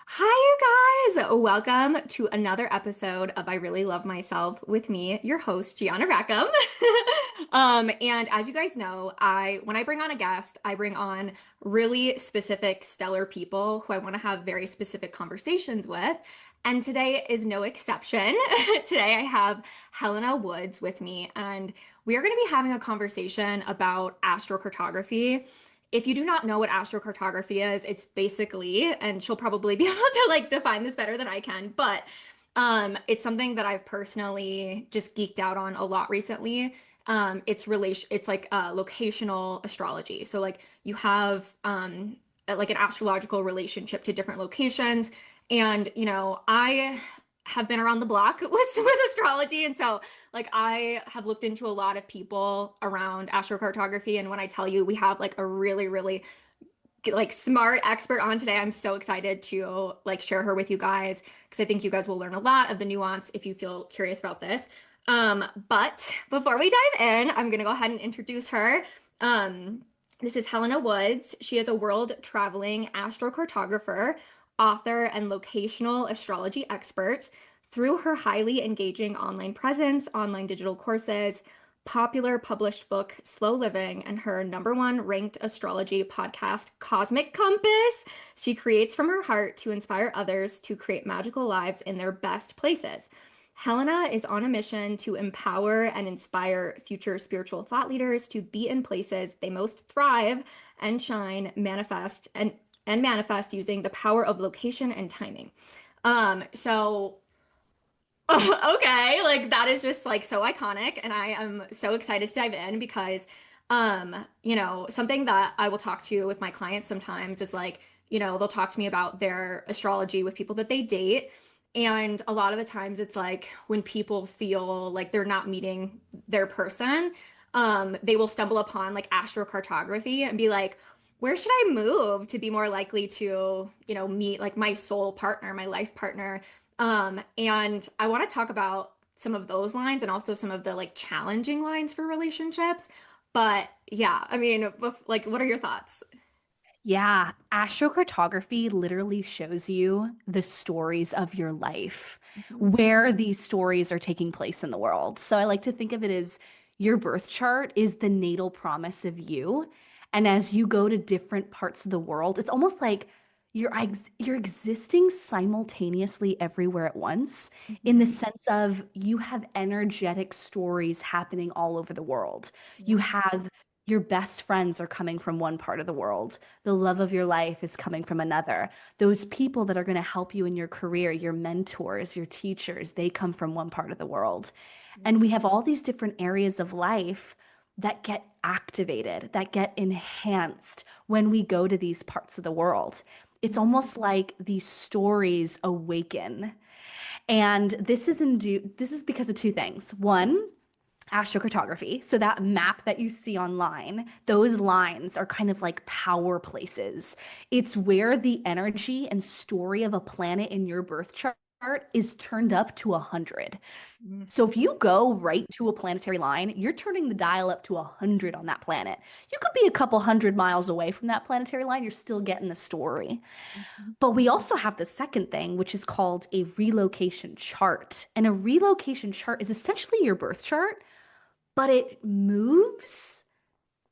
Hi, you guys! Welcome to another episode of I Really Love Myself with me, your host, Gianna Rackham. And as you guys know, when I bring on a guest, I bring on really specific, stellar people who I want to have very specific conversations with. And today is no exception. Today I have Helena Woods with me, and we are going to be having a conversation about astrocartography. If you do not know what astrocartography is, it's basically, and she'll probably be able to like define this better than I can, but it's something that I've personally just geeked out on a lot recently. It's like locational astrology. So like you have like an astrological relationship to different locations. And I have been around the block with astrology, and so like I have looked into a lot of people around astrocartography, and when I tell you we have like a really like smart expert on today, I'm so excited to like share her with you guys because I think you guys will learn a lot of the nuance if you feel curious about this. But before we dive in, I'm gonna go ahead and introduce her. This is Helena Woods. She is a world traveling astrocartographer, author, and locational astrology expert. Through her highly engaging online presence, online digital courses, popular published book, Slow Living, and her number one ranked astrology podcast, Cosmic Compass, she creates from her heart to inspire others to create magical lives in their best places. Helena is on a mission to empower and inspire future spiritual thought leaders to be in places they most thrive and shine, and manifest using the power of location and timing. So okay, like that is just like so iconic, and I am so excited to dive in because something that I will talk to with my clients sometimes is like, they'll talk to me about their astrology with people that they date. And a lot of the times it's like when people feel like they're not meeting their person, they will stumble upon like astrocartography and be like, where should I move to be more likely to, meet like my soul partner, my life partner? And I want to talk about some of those lines and also some of the like challenging lines for relationships. But yeah, I mean, like, what are your thoughts? Yeah, astrocartography literally shows you the stories of your life, Mhm. where these stories are taking place in the world. So I like to think of it as your birth chart is the natal promise of you. And as you go to different parts of the world, it's almost like you're existing simultaneously everywhere at once, in the Mhm. sense of you have energetic stories happening all over the world. You Yeah. have your best friends are coming from one part of the world. The love of your life is coming from another. Those people that are going to help you in your career, your mentors, your teachers, they come from one part of the world. And we have all these different areas of life that get activated, that get enhanced when we go to these parts of the world. It's almost like these stories awaken. And this is because of two things. One, astrocartography. So that map that you see online, those lines are kind of like power places. It's where the energy and story of a planet in your birth chart is turned up to 100. Mhm. So if you go right to a planetary line, you're turning the dial up to 100 on that planet. You could be a couple hundred miles away from that planetary line, you're still getting the story. Mhm. But we also have the second thing, which is called a relocation chart. And a relocation chart is essentially your birth chart, but it moves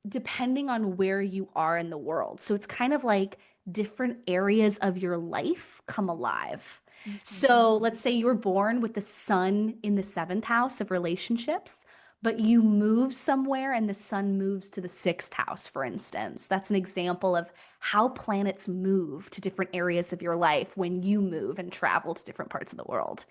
depending on where you are in the world. So it's kind of like different areas of your life come alive. Mhm. So let's say you were born with the sun in the seventh house of relationships, but you move somewhere and the sun moves to the sixth house, for instance. That's an example of how planets move to different areas of your life when you move and travel to different parts of the world.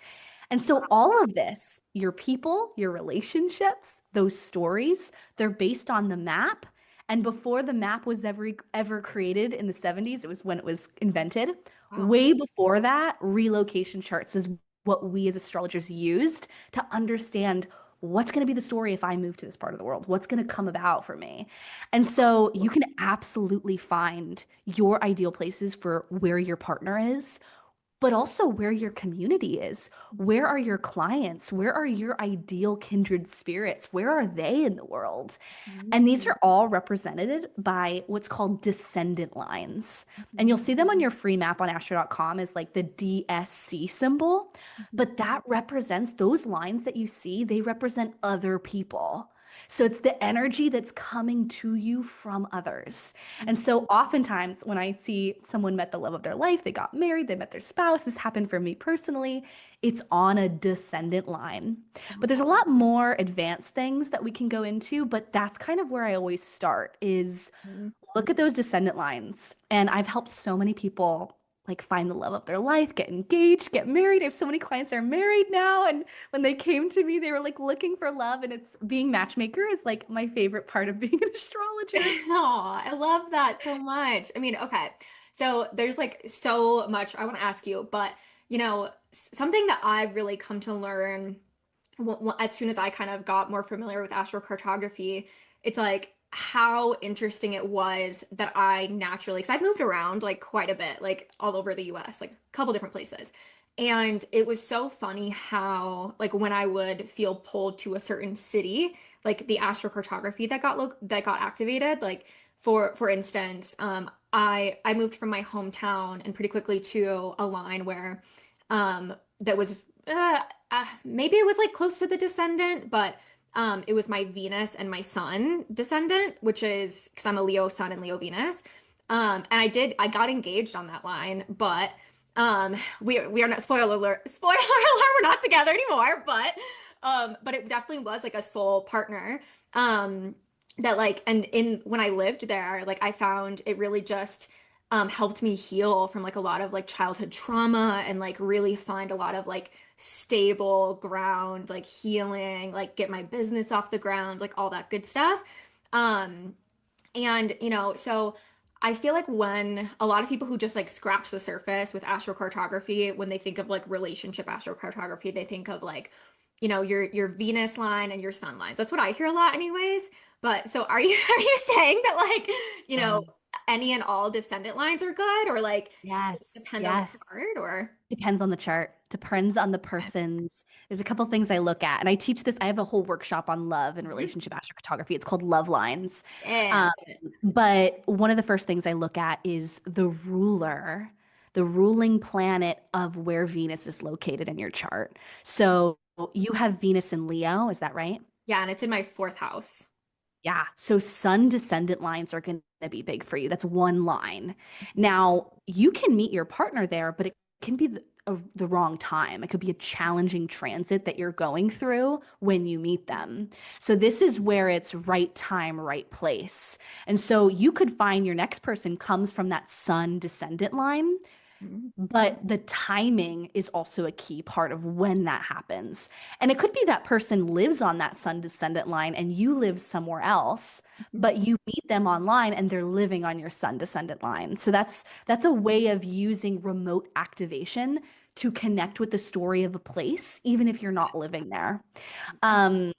And so all of this, your people, your relationships, those stories, they're based on the map. And before the map was ever created in the 70s, it was when it was invented. Wow. Way before that, relocation charts is what we as astrologers used to understand what's going to be the story if I move to this part of the world? What's going to come about for me? And so you can absolutely find your ideal places for where your partner is but also where your community is. Where are your clients? Where are your ideal kindred spirits? Where are they in the world? And these Mhm. are all represented by what's called descendant lines. And Mhm. you'll see them on your free map on astro.com as like the DSC symbol. Mhm. But that represents those lines that you see, they represent other people. So it's the energy that's coming to you from others. And Mhm. so oftentimes when I see someone met the love of their life, they got married, they met their spouse, this happened for me personally, it's on a descendant line. But there's a lot more advanced things that we can go into, but that's kind of where I always start is Mhm. look at those descendant lines. And I've helped so many people like find the love of their life, get engaged, get married. I have so many clients that are married now. And when they came to me, they were like looking for love. And it's being matchmaker is like my favorite part of being an astrologer. Oh, I love that so much. I mean, okay. So there's like so much I want to ask you, but something that I've really come to learn as soon as I kind of got more familiar with astrocartography, it's like how interesting it was that I naturally, because I've moved around like quite a bit, like all over the US, like a couple different places. And it was so funny how, like, when I would feel pulled to a certain city, like the astrocartography that got activated, like for instance, I moved from my hometown and pretty quickly to a line where that was uh, maybe it was like close to the descendant, but it was my Venus and my Sun descendant, which is because I'm a Leo Sun and Leo Venus. And I got engaged on that line, but we are not spoiler alert, we're not together anymore, but it definitely was like a soul partner. Um, that like and in when I lived there, like I found it really just helped me heal from like a lot of like childhood trauma and like really find a lot of like stable ground, like healing, like get my business off the ground, like all that good stuff. Um, and so I feel like when a lot of people who just like scratch the surface with astrocartography, when they think of like relationship astrocartography, they think of like, your Venus line and your sun lines. That's what I hear a lot anyways. But so are you are you saying that like, you Yeah. know, any and all descendant lines are good or like does it Yes. depend on the Yes. chart or Depends on the chart. Depends on the person's. There's a couple things I look at, and I teach this. I have a whole workshop on love and Mhm. relationship astrocartography. It's called Love Lines. Yeah. Um, but one of the first things I look at is the ruler, the ruling planet of where Venus is located in your chart. So you have Venus in Leo, is that right? Yeah, and it's in my fourth house. Yeah. So sun descendant lines are going to be big for you. That's one line. Now, you can meet your partner there, but it can be the wrong time. It could be a challenging transit that you're going through when you meet them. So, this is where it's right time, right place. And so, you could find your next person comes from that sun descendant line. Mhm. But the timing is also a key part of when that happens. And it could be that person lives on that sun descendant line and you live somewhere else, Mhm. but you meet them online and they're living on your sun descendant line. So that's a way of using remote activation to connect with the story of a place, even if you're not living there. Um,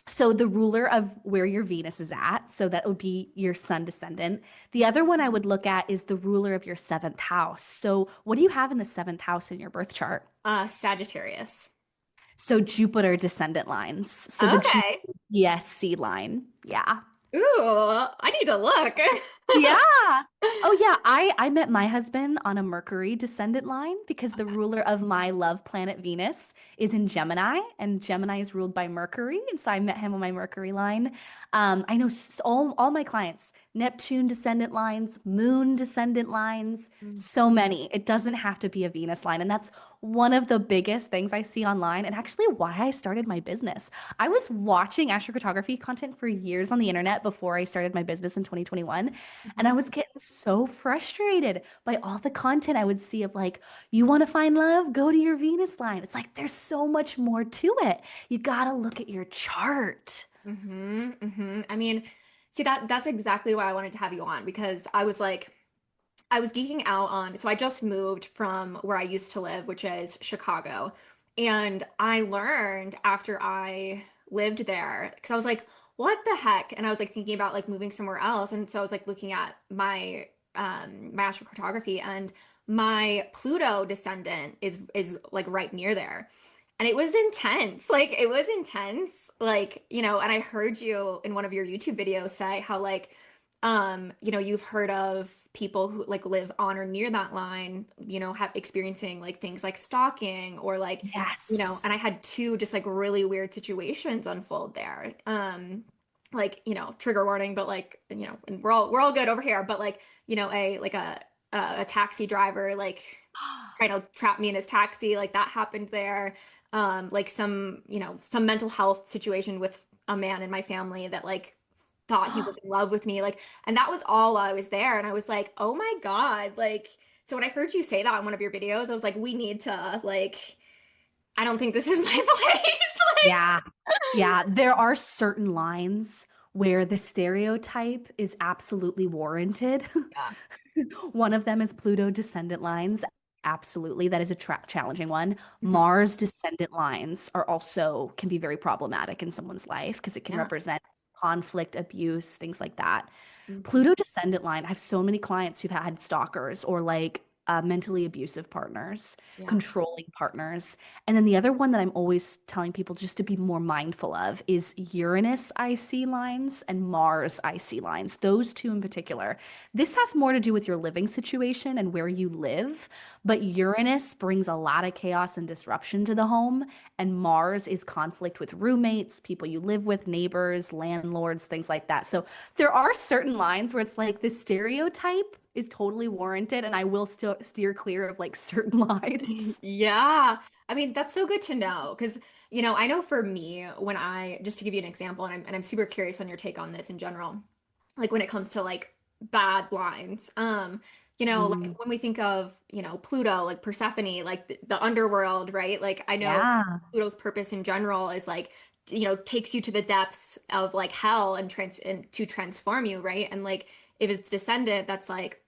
so the ruler of where your Venus is at, so that would be your sun descendant. The other one I would look at is the ruler of your seventh house. So what do you have in the seventh house in your birth chart? Sagittarius. So Jupiter descendant lines. So the Okay. GSC line. Yeah. Ooh, I need to look. Yeah. Oh yeah, I met my husband on a Mercury descendant line because the ruler of my love planet Venus is in Gemini, and Gemini is ruled by Mercury, and so I met him on my Mercury line. I know all my clients, Neptune descendant lines, Moon descendant lines, Mm. so many. It doesn't have to be a Venus line, and that's one of the biggest things I see online, and actually why I started my business. I was watching astrocartography content for years on the internet before I started my business in 2021. And Mhm. I was getting so frustrated by all the content I would see of like, you want to find love? Go to your Venus line. It's like there's so much more to it. You got to look at your chart. I mean, see that's exactly why I wanted to have you on because I was geeking out on, so I just moved from where I used to live, which is Chicago. And I learned after I lived there, because I was like, what the heck? And I was like thinking about like moving somewhere else. And so I was like looking at my my astrocartography, and my Pluto descendant is like right near there. And it was intense. Like it was intense. Like, and I heard you in one of your YouTube videos say how like you've heard of people who like live on or near that line, have experiencing like things like stalking or like, Yes. and I had two just like really weird situations unfold there. Like, trigger warning, but like, and we're all good over here, but like, a taxi driver like trying to trap me in his taxi, like that happened there. Like some mental health situation with a man in my family that like thought he was in love with me. Like, and that was all while I was there. And I was like, oh my God. Like, so when I heard you say that in one of your videos, I was like, we need to like, I don't think this is my place. Yeah. Yeah. There are certain lines where the stereotype is absolutely warranted. Yeah. One of them is Pluto descendant lines. Absolutely. That is a challenging one. Mhm. Mars descendant lines are also can be very problematic in someone's life because it can Yeah. represent conflict, abuse, things like that. Mhm. Pluto descendant line, I have so many clients who've had stalkers or like mentally abusive partners, Yeah. controlling partners. And then the other one that I'm always telling people just to be more mindful of is Uranus IC lines and Mars IC lines. Those two in particular. This has more to do with your living situation and where you live, but Uranus brings a lot of chaos and disruption to the home, and Mars is conflict with roommates, people you live with, neighbors, landlords, things like that. So there are certain lines where it's like the stereotype is totally warranted, and I will still steer clear of like certain lines. Yeah. I mean, that's so good to know because, I know for me, when just to give you an example, and I'm super curious on your take on this in general, like when it comes to like bad lines, Mm, like when we think of, Pluto, like Persephone, like the underworld, right? Like I know yeah. Pluto's purpose in general is like, takes you to the depths of like hell and to transform you, right? And like if it's descendant, that's like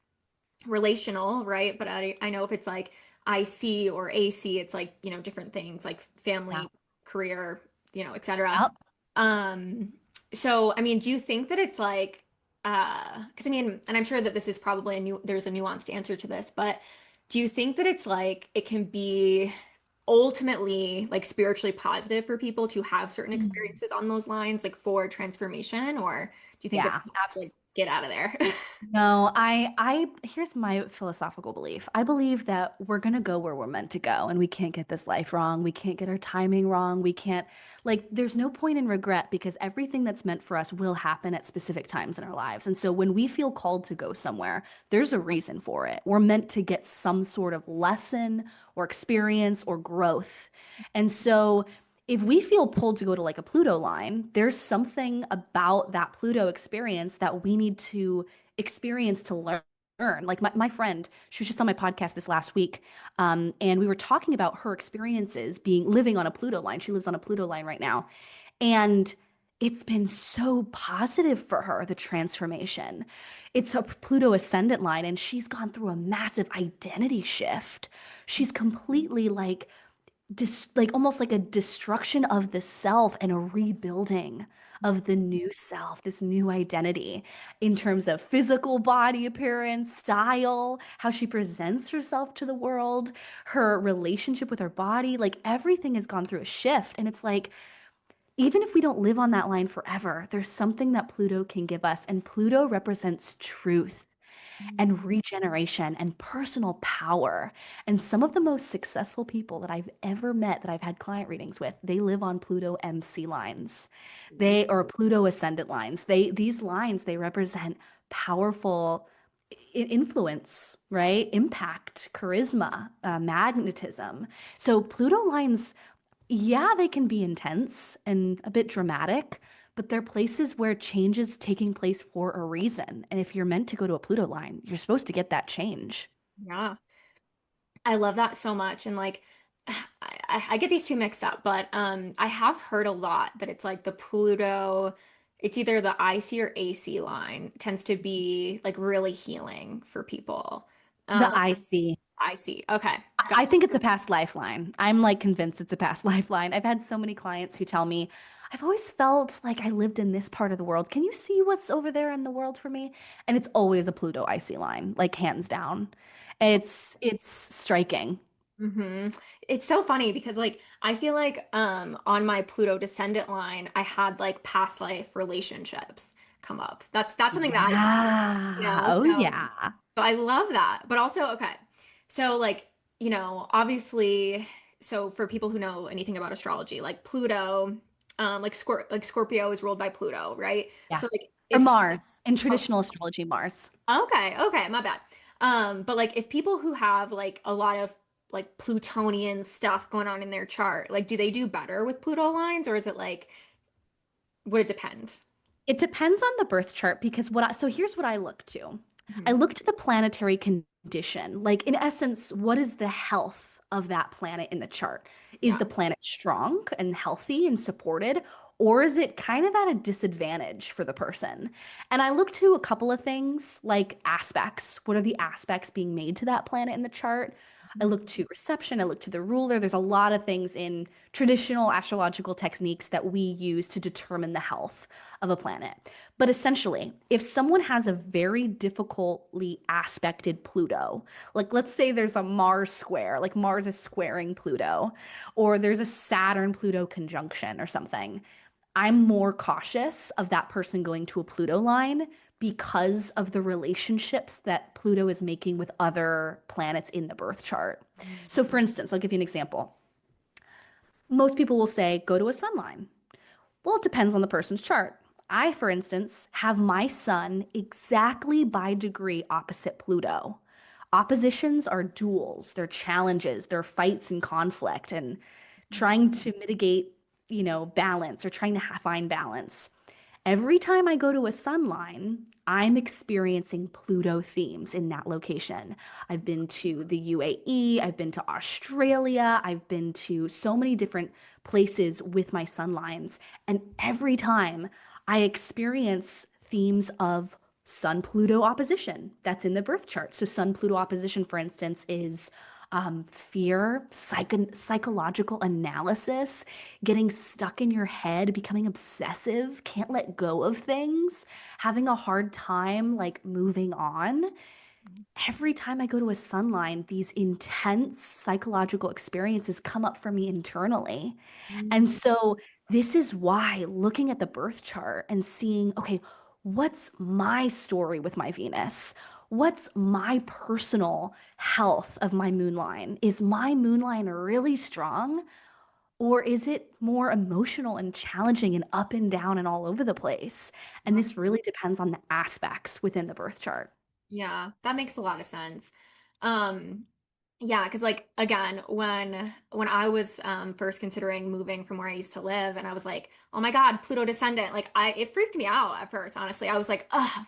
relational, right? But I know if it's like IC or AC, it's like, different things like Yeah. family, career, etc. Yep. Um, so I mean, do you think that it's like because I mean, and I'm sure that this is probably there's a nuanced answer to this, but do you think that it's like it can be ultimately like spiritually positive for people to have certain Mm. experiences on those lines, like for transformation, or do you think that Yeah. it's like get out of there? No, here's my philosophical belief. I believe that we're gonna go where we're meant to go, and we can't get this life wrong. We can't get our timing wrong. We can't, like, there's no point in regret because everything that's meant for us will happen at specific times in our lives. And so when we feel called to go somewhere, there's a reason for it. We're meant to get some sort of lesson or experience or growth. And so if we feel pulled to go to like a Pluto line, there's something about that Pluto experience that we need to experience to learn. Like my friend, she was just on my podcast this last week, and we were talking about her experiences being living on a Pluto line. She lives on a Pluto line right now. And it's been so positive for her, the transformation. It's a Pluto ascendant line, and she's gone through a massive identity shift. She's completely like almost like a destruction of the self and a rebuilding of the new self, this new identity in terms of physical body appearance, style, how she presents herself to the world, her relationship with her body, like everything has gone through a shift. And it's like, even if we don't live on that line forever, there's something that Pluto can give us. And Pluto represents truth and regeneration and personal power. And some of the most successful people that I've ever met that I've had client readings with, they live on Pluto MC lines. They or Pluto ascendant lines. These lines, they represent powerful influence, right? Impact, charisma, magnetism. So Pluto lines, yeah, they can be intense and a bit dramatic, but they're places where change is taking place for a reason. And if you're meant to go to a Pluto line, you're supposed to get that change. Yeah. I love that so much. And like, I get these two mixed up, but I have heard a lot that it's like the Pluto, it's either the IC or AC line tends to be like really healing for people. The Um, IC. I see. Okay. I think it's a past lifeline. I'm like convinced it's a past lifeline. I've had so many clients who tell me, I've always felt like I lived in this part of the world. Can you see what's over there in the world for me? And it's always a Pluto icy line, like hands down. It's striking. hmm It's so funny because like I feel like on my Pluto descendant line, I had like past life relationships come up. That's something that I feel, Yeah. Oh yeah. so I love that. But also, okay. So like, obviously, so for people who know anything about astrology, like Pluto, like Scorpio is ruled by Pluto, right? Yeah. So like Or if Mars. In traditional astrology, Mars. okay, my bad. But like if people who have like a lot of like Plutonian stuff going on in their chart, like do they do better with Pluto lines or is it like would it depend? It depends on the birth chart because so here's what I look to. I Mhm. look to the planetary condition. Like in essence, what is the health of that planet in the chart? Is Yeah. the planet strong and healthy and supported, or is it kind of at a disadvantage for the person? And I look to a couple of things like aspects. What are the aspects being made to that planet in the chart? I look to reception, I look to the ruler. There's a lot of things in traditional astrological techniques that we use to determine the health of a planet. But essentially, if someone has a very difficultly aspected Pluto, like let's say there's a Mars square, like Mars is squaring Pluto, or there's a Saturn Pluto conjunction or something, I'm more cautious of that person going to a Pluto line because of the relationships that Pluto is making with other planets in the birth chart. So, for instance, I'll give you an example. Most people will say, go to a sun line. Well, it depends on the person's chart. I, for instance, have my sun exactly by degree opposite Pluto. Oppositions are duels, they're challenges, they're fights and conflict, and trying to mitigate, balance or trying to find balance. Every time I go to a sun line, I'm experiencing Pluto themes in that location. I've been to the UAE, I've been to Australia, I've been to so many different places with my sun lines. And every time I experience themes of Sun Pluto opposition that's in the birth chart. So, Sun Pluto opposition, for instance, is fear, psychological analysis, getting stuck in your head, becoming obsessive, can't let go of things, having a hard time like moving on. Every time I go to a sunline, these intense psychological experiences come up for me internally. And Mhm. so this is why looking at the birth chart and seeing, okay, what's my story with my Venus? What's my personal health of my moon line? Is my moon line really strong? Or is it more emotional and challenging and up and down and all over the place? And this really depends on the aspects within the birth chart. Yeah, that makes a lot of sense. Um, yeah, because like again, when I was first considering moving from where I used to live, and I was like, oh my God, Pluto descendant, like it freaked me out at first, honestly. I was like, ugh,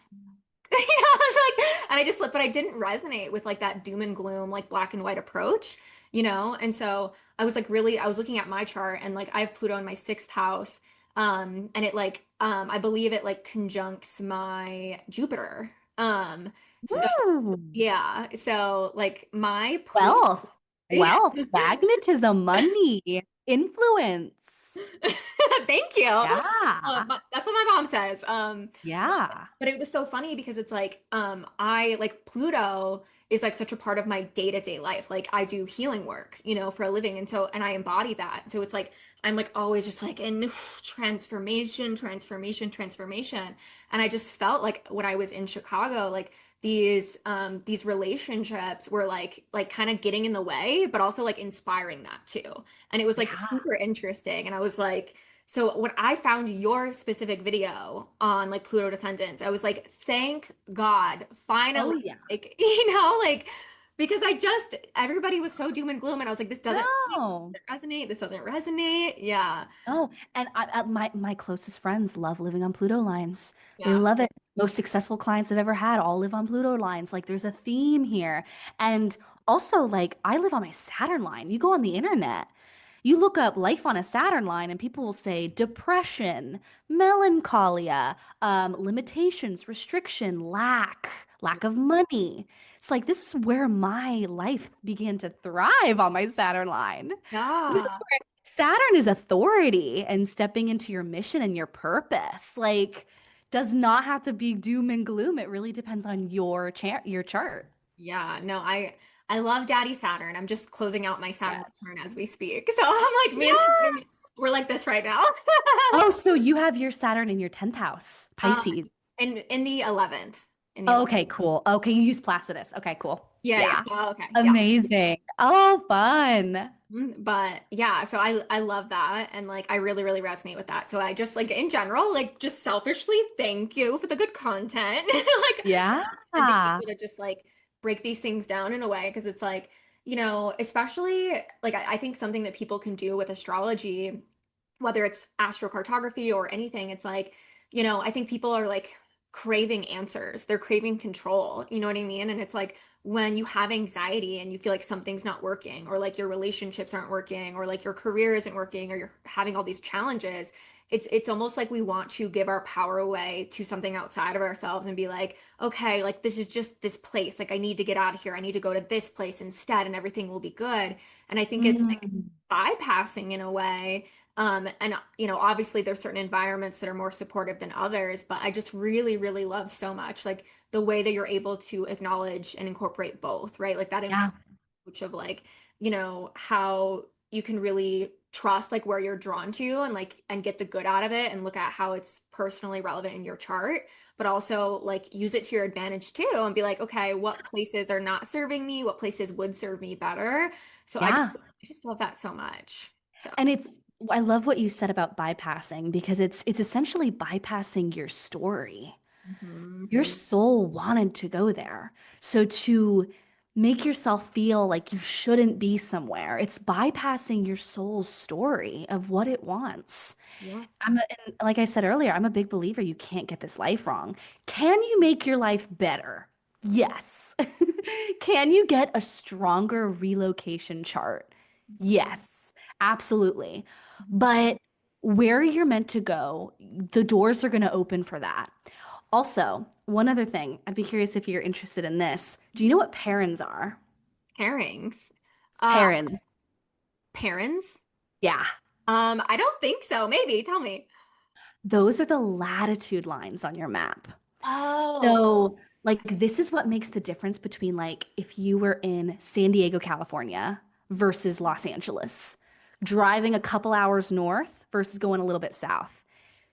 I was like, and I just but I didn't resonate with like that doom and gloom, like black and white approach, And so I was like really, I was looking at my chart and like I have Pluto in my sixth house. And it like I believe it like conjuncts my Jupiter. So Ooh. yeah, so like my Pluto Wealth, wealth, magnetism, money, influence. Thank you. Yeah. That's what my mom says. Yeah. But it was so funny because it's like, I like Pluto is like such a part of my day-to-day life. Like I do healing work, for a living. And I embody that. So it's like, I'm like always just like in transformation, transformation, transformation. And I just felt like when I was in Chicago, like these relationships were like kind of getting in the way, but also like inspiring that too. And it was like Yeah. super interesting. And I was like, so when I found your specific video on like Pluto descendants, I was like, thank God, Oh, finally, yeah. like, like because everybody was so doom and gloom, and I was like, No. resonate, this doesn't resonate. Yeah. Oh, and my closest friends love living on Pluto lines. They Yeah. love it. Most successful clients I've ever had all live on Pluto lines. Like there's a theme here. And also like I live on my Saturn line. You go on the internet, you look up life on a Saturn line and people will say depression, melancholia, limitations, restriction, lack. lack of money. It's like this is where my life began to thrive on my Saturn line. This is Yeah. where Saturn is authority and stepping into your mission and your purpose. Like, does not have to be doom and gloom. It really depends on your chart. Yeah, no, I love Daddy Saturn. I'm just closing out my Saturn Yeah. return as we speak. So I'm like, me and Yeah. Saturn, we're like this right now. Oh, so you have your Saturn in your 10th house, Um, Pisces. in the 11th, in the 11th. Okay, cool. Okay, you use Placidus. Okay, cool. Yeah, yeah. Yeah. Oh, okay. Yeah. Amazing. Oh, fun. But yeah, so I love that and like I really really resonate with that. So I just like in general like just selfishly thank you for the good content. Like Yeah. and being able to just like break these things down in a way because it's like, especially like I think something that people can do with astrology, whether it's astrocartography or anything, it's like, I think people are like craving answers. They're craving control. You know what I mean? And it's like when you have anxiety and you feel like something's not working, or like your relationships aren't working, or like your career isn't working, or you're having all these challenges, it's almost like we want to give our power away to something outside of ourselves and be like, okay, like this is just this place. Like I need to get out of here. I need to go to this place instead, and everything will be good. And I think it's like Mm. bypassing in a way, and obviously there's certain environments that are more supportive than others, but I just really, really love so much like the way that you're able to acknowledge and incorporate both, right? Like that Yeah. approach of like, how you can really trust like where you're drawn to and like and get the good out of it and look at how it's personally relevant in your chart, but also like use it to your advantage too and be like, okay, what places are not serving me? What places would serve me better? So I Yeah. just I just love that so much. So. And I love what you said about bypassing because it's essentially bypassing your story. Your Mhm. soul wanted to go there. So to make yourself feel like you shouldn't be somewhere, it's bypassing your soul's story of what it wants. Yeah. And like I said earlier, I'm a big believer you can't get this life wrong. Can you make your life better? Yes. Can you get a stronger relocation chart? Mhm. Yes, absolutely. But where you're meant to go, the doors are going to open for that. Also, one other thing, I'd be curious if you're interested in this. Do you know what parents are? Pairings. Uh, Parents. parents? Yeah. I don't think so. Maybe. Tell me. Those are the latitude lines on your map. Oh. So, like, this is what makes the difference between, like, if you were in San Diego, California versus Los Angeles, driving a couple hours north versus going a little bit south.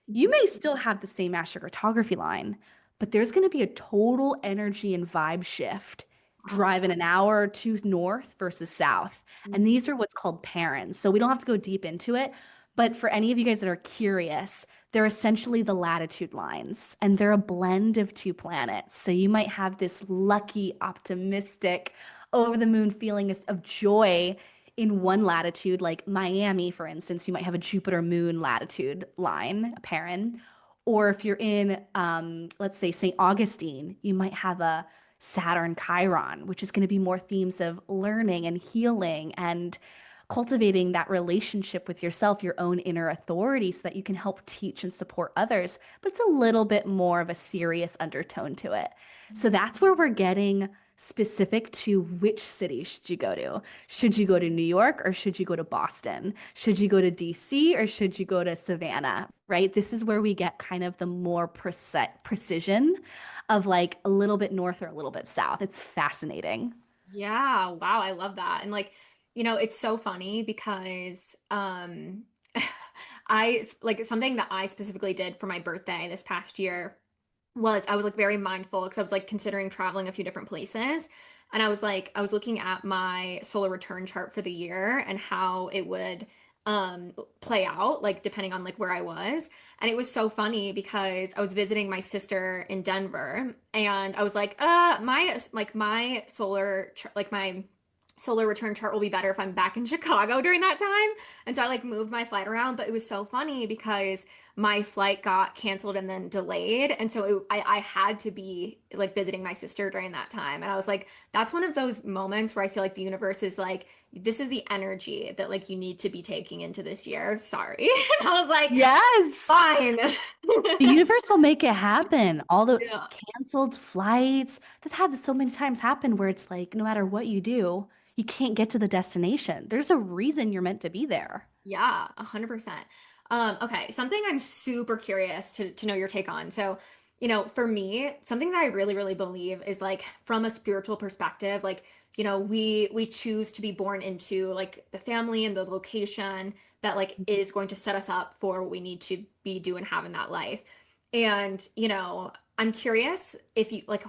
You may still have the same astrocartography line, but there's going to be a total energy and vibe shift driving an hour or two north versus south. And these are what's called parents. So we don't have to go deep into it. But for any of you guys that are curious, they're essentially the latitude lines, and they're a blend of two planets. So you might have this lucky, optimistic, over the moon feeling of joy in one latitude, like Miami, for instance, you might have a Jupiter moon latitude line, a parent. Or if you're in, let's say, St. Augustine, you might have a Saturn Chiron, which is going to be more themes of learning and healing and cultivating that relationship with yourself, your own inner authority, so that you can help teach and support others. But it's a little bit more of a serious undertone to it. So that's where we're getting specific to which city should you go to. Should you go to New York or should you go to Boston? Should you go to DC or should you go to Savannah? Right? This is where we get kind of the more precision of like a little bit north or a little bit south. It's fascinating. Yeah, wow, I love that. And like, it's so funny because I like something that I specifically did for my birthday this past year was I was like very mindful because I was like considering traveling a few different places. And I was looking at my solar return chart for the year and how it would play out like depending on like where I was. And it was so funny because I was visiting my sister in Denver and I was like, my solar return chart will be better if I'm back in Chicago during that time. And so I like moved my flight around, but it was so funny because my flight got canceled and then delayed. And so I had to be like visiting my sister during that time. And I was like, that's one of those moments where I feel like the universe is like, this is the energy that like you need to be taking into this year. Sorry. And I was like, Yes. fine. The universe will make it happen. All the Yeah. canceled flights. That's had so many times happen where it's like, no matter what you do, you can't get to the destination. There's a reason you're meant to be there. Yeah, 100%. Okay, something I'm super curious to know your take on. So, for me, something that I really, really believe is like from a spiritual perspective, like, we choose to be born into like the family and the location that like is going to set us up for what we need to be do and have in that life. And, I'm curious if you like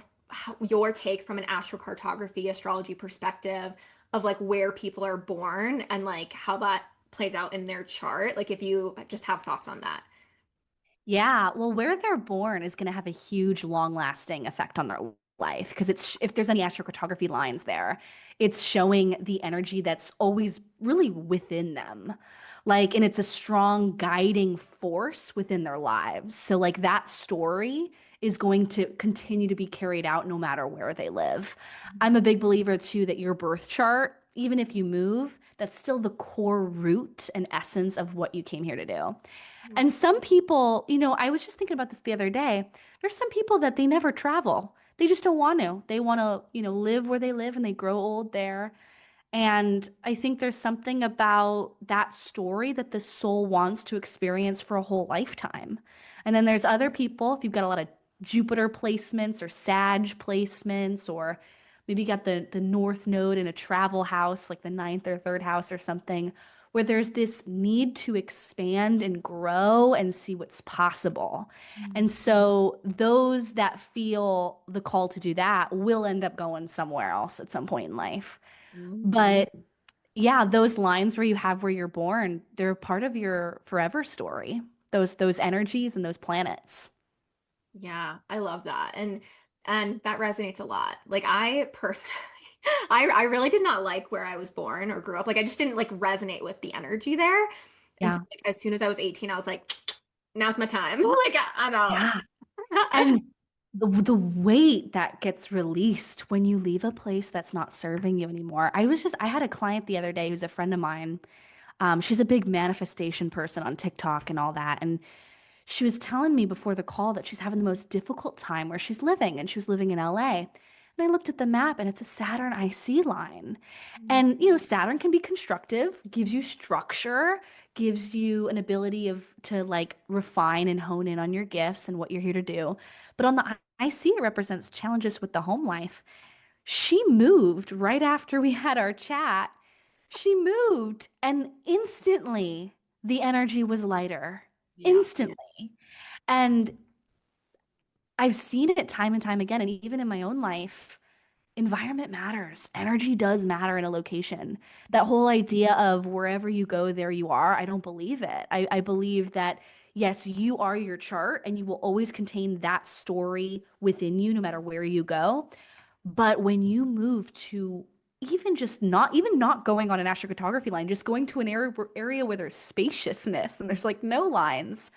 your take from an astrocartography astrology perspective of like where people are born and like how that plays out in their chart. Like if you just have thoughts on that. Yeah, well, where they're born is going to have a huge, long-lasting effect on their life because it's if there's any astrocartography lines there, it's showing the energy that's always really within them. Like, and it's a strong guiding force within their lives. So, like, that story is going to continue to be carried out no matter where they live. I'm a big believer too that your birth chart, even if you move, that's still the core root and essence of what you came here to do. Yeah. And some people, I was just thinking about this the other day. There's some people that they never travel. They just don't want to. They want to, live where they live and they grow old there. And I think there's something about that story that the soul wants to experience for a whole lifetime. And then there's other people, if you've got a lot of Jupiter placements or Sag placements, or maybe you got the North Node in a travel house, like the ninth or third house or something, where there's this need to expand and grow and see what's possible. And so those that feel the call to do that will end up going somewhere else at some point in life. Mhm. But yeah, those lines where you have where you're born, they're part of your forever story. Those energies and those planets. Yeah, I love that. And that resonates a lot. Like I personally I really did not like where I was born or grew up. Like I just didn't like resonate with the energy there. And so Yeah. like, as soon as I was 18, I was like, now's my time. Like I'm out. Yeah. And the weight that gets released when you leave a place that's not serving you anymore. I had a client the other day who's a friend of mine. She's a big manifestation person on TikTok and all that. And she was telling me before the call that she's having the most difficult time where she's living, and she was living in LA. And I looked at the map and it's a Saturn IC line. And, Saturn can be constructive, gives you structure, gives you an ability to like refine and hone in on your gifts and what you're here to do. But on the IC, it represents challenges with the home life. She moved right after we had our chat. She moved and instantly the energy was lighter. Yeah. Instantly. And I've seen it time and time again. And even in my own life, environment matters. Energy does matter in a location. That whole idea of wherever you go, there you are, I don't believe it. I believe that, yes, you are your chart and you will always contain that story within you no matter where you go. But when you move to even not going on an astrocartography line, just going to an area where there's spaciousness and there's like no lines,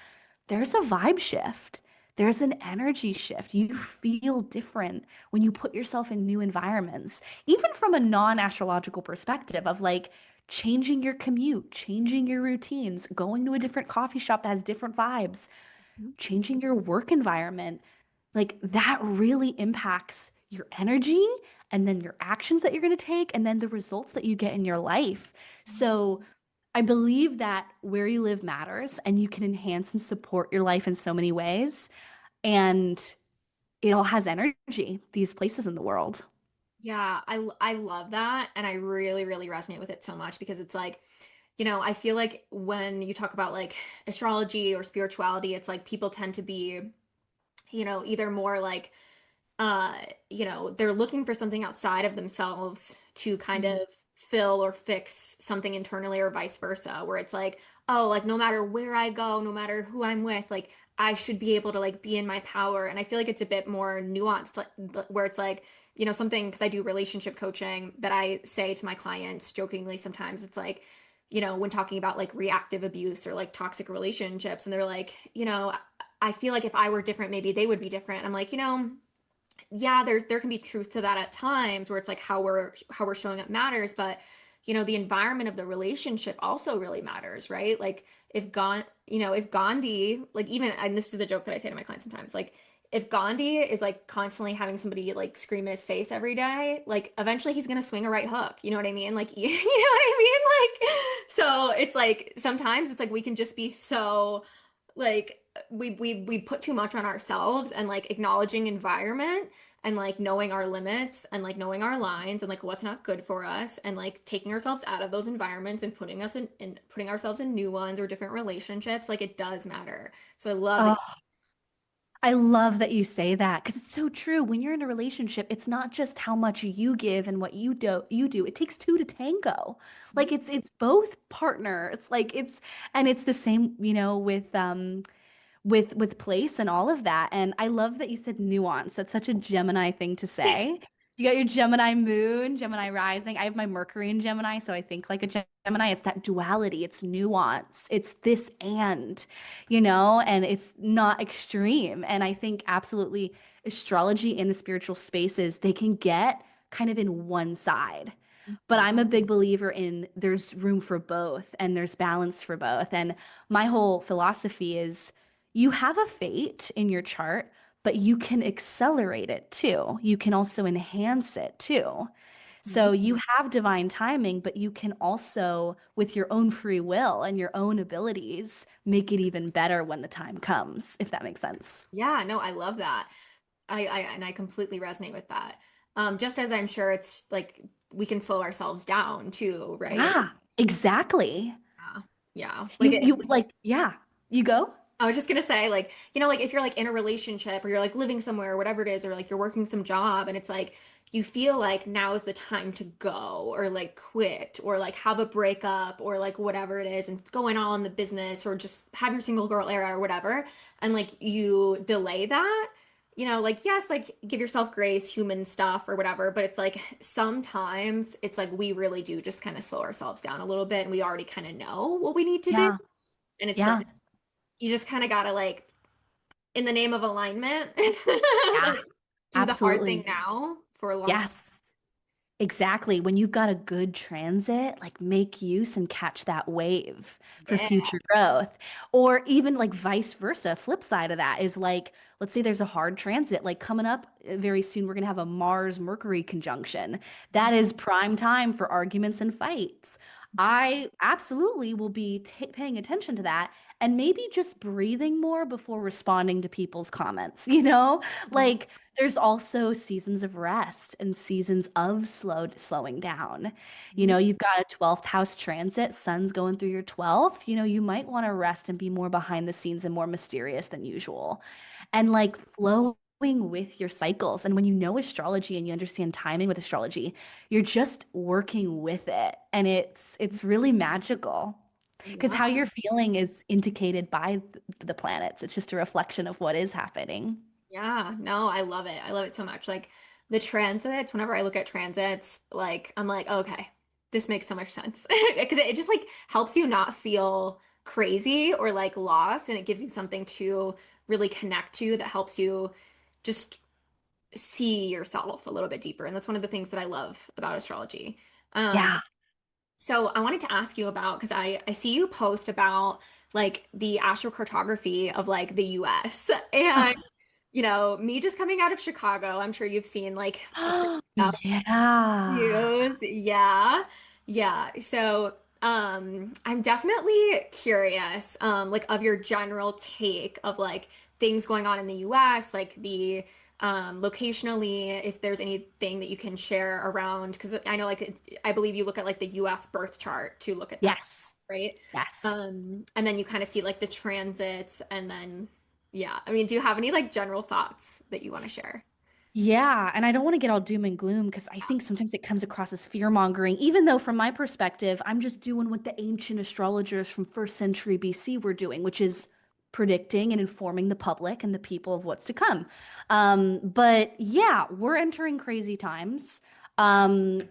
there's a vibe shift. There's an energy shift. You feel different when you put yourself in new environments, even from a non-astrological perspective of like changing your commute, changing your routines, going to a different coffee shop that has different vibes, changing your work environment. Like that really impacts your energy and then your actions that you're going to take and then the results that you get in your life. So I believe that where you live matters and you can enhance and support your life in so many ways. And it all has energy, these places in the world. Yeah, I love that and I really really resonate with it so much because it's like, I feel like when you talk about like astrology or spirituality, it's like people tend to be, either more like they're looking for something outside of themselves to kind Mhm. of fill or fix something internally or vice versa, where it's like, oh, like no matter where I go, no matter who I'm with, like I should be able to like be in my power. And I feel like it's a bit more nuanced, like, where it's like, something because I do relationship coaching that I say to my clients jokingly sometimes, it's like, when talking about like reactive abuse or like toxic relationships, and they're like, I feel like if I were different, maybe they would be different. I'm like, yeah, there can be truth to that at times where it's like how we're showing up matters, but the environment of the relationship also really matters, right? Like if Gandhi, like even, and this is the joke that I say to my clients sometimes, like if Gandhi is like constantly having somebody like scream in his face every day, like eventually he's gonna swing a right hook. You know what I mean? Like you know what I mean? Like so it's like sometimes it's like we can just be so like we put too much on ourselves, and like acknowledging environment and like knowing our limits and like knowing our lines and like what's not good for us, and like taking ourselves out of those environments and putting ourselves in new ones or different relationships, like it does matter. So I love that. Oh, I love that you say that because it's so true. When you're in a relationship, it's not just how much you give and what you do. It takes two to tango. Like it's both partners. Like it's the same, with place and all of that. And I love that you said nuance. That's such a Gemini thing to say. You got your Gemini moon, Gemini rising. I have my Mercury in Gemini, so I think like a Gemini. It's that duality, it's nuance, it's this and it's not extreme. And I think absolutely astrology in the spiritual spaces, they can get kind of in one side. But I'm a big believer in there's room for both and there's balance for both. And my whole philosophy is you have a fate in your chart, but you can accelerate it too. You can also enhance it too. So Mhm. you have divine timing, but you can also, with your own free will and your own abilities, make it even better when the time comes, if that makes sense. Yeah, no, I love that. I completely resonate with that. Just as I'm sure it's like we can slow ourselves down too, right? Yeah, exactly. Yeah. Yeah. Like You like, yeah, you go. I was just gonna say, like, like if you're like in a relationship or you're like living somewhere or whatever it is, or like you're working some job and it's like you feel like now is the time to go or like quit or like have a breakup or like whatever it is and going all in the business or just have your single girl era or whatever, and like you delay that, like yes, like give yourself grace, human stuff or whatever, but it's like sometimes it's like we really do just kind of slow ourselves down a little bit and we already kind of know what we need to do. Yeah, And it's like yeah, you just kind of gotta like in the name of alignment, yeah, like do the hard thing absolutely. now for a long time. Yes. Exactly. When you've got a good transit, like make use and catch that wave for Yeah. future growth. Or even like vice versa. Flip side of that is like, let's say there's a hard transit, like coming up very soon, we're going to have a Mars Mercury conjunction. That is prime time for arguments and fights. I absolutely will be paying attention to that and maybe just breathing more before responding to people's comments, Mhm. Like, there's also seasons of rest and seasons of slowing down. Mhm. You've got a 12th house transit, sun's going through your 12th. You might want to rest and be more behind the scenes and more mysterious than usual. And like flowing with your cycles. And when you know astrology and you understand timing with astrology, you're just working with it. And it's really magical. Because Yeah. how you're feeling is indicated by the planets. It's just a reflection of what is happening. Yeah. No, I love it. I love it so much. Like the transits, whenever I look at transits, like I'm like, okay, this makes so much sense. Because it just like helps you not feel crazy or like lost, and it gives you something to really connect to that helps you just see yourself a little bit deeper. And that's one of the things that I love about astrology. Um, Yeah. So I wanted to ask you about, because I see you post about like the astrocartography of like the US. And me just coming out of Chicago, I'm sure you've seen like the crazy stuff Yeah. news. Yeah. Yeah. So I'm definitely curious, like of your general take of like things going on in the US, like the locationally, if there's anything that you can share around, because I know like I believe you look at like the US birth chart to look at that, Yes. right? Yes. And then you kind of see like the transits, and then yeah. I mean, do you have any like general thoughts that you want to share? Yeah, and I don't want to get all doom and gloom because I think sometimes it comes across as fear-mongering, even though from my perspective, I'm just doing what the ancient astrologers from first century BC were doing, which is predicting and informing the public and the people of what's to come. But yeah, we're entering crazy times. Um,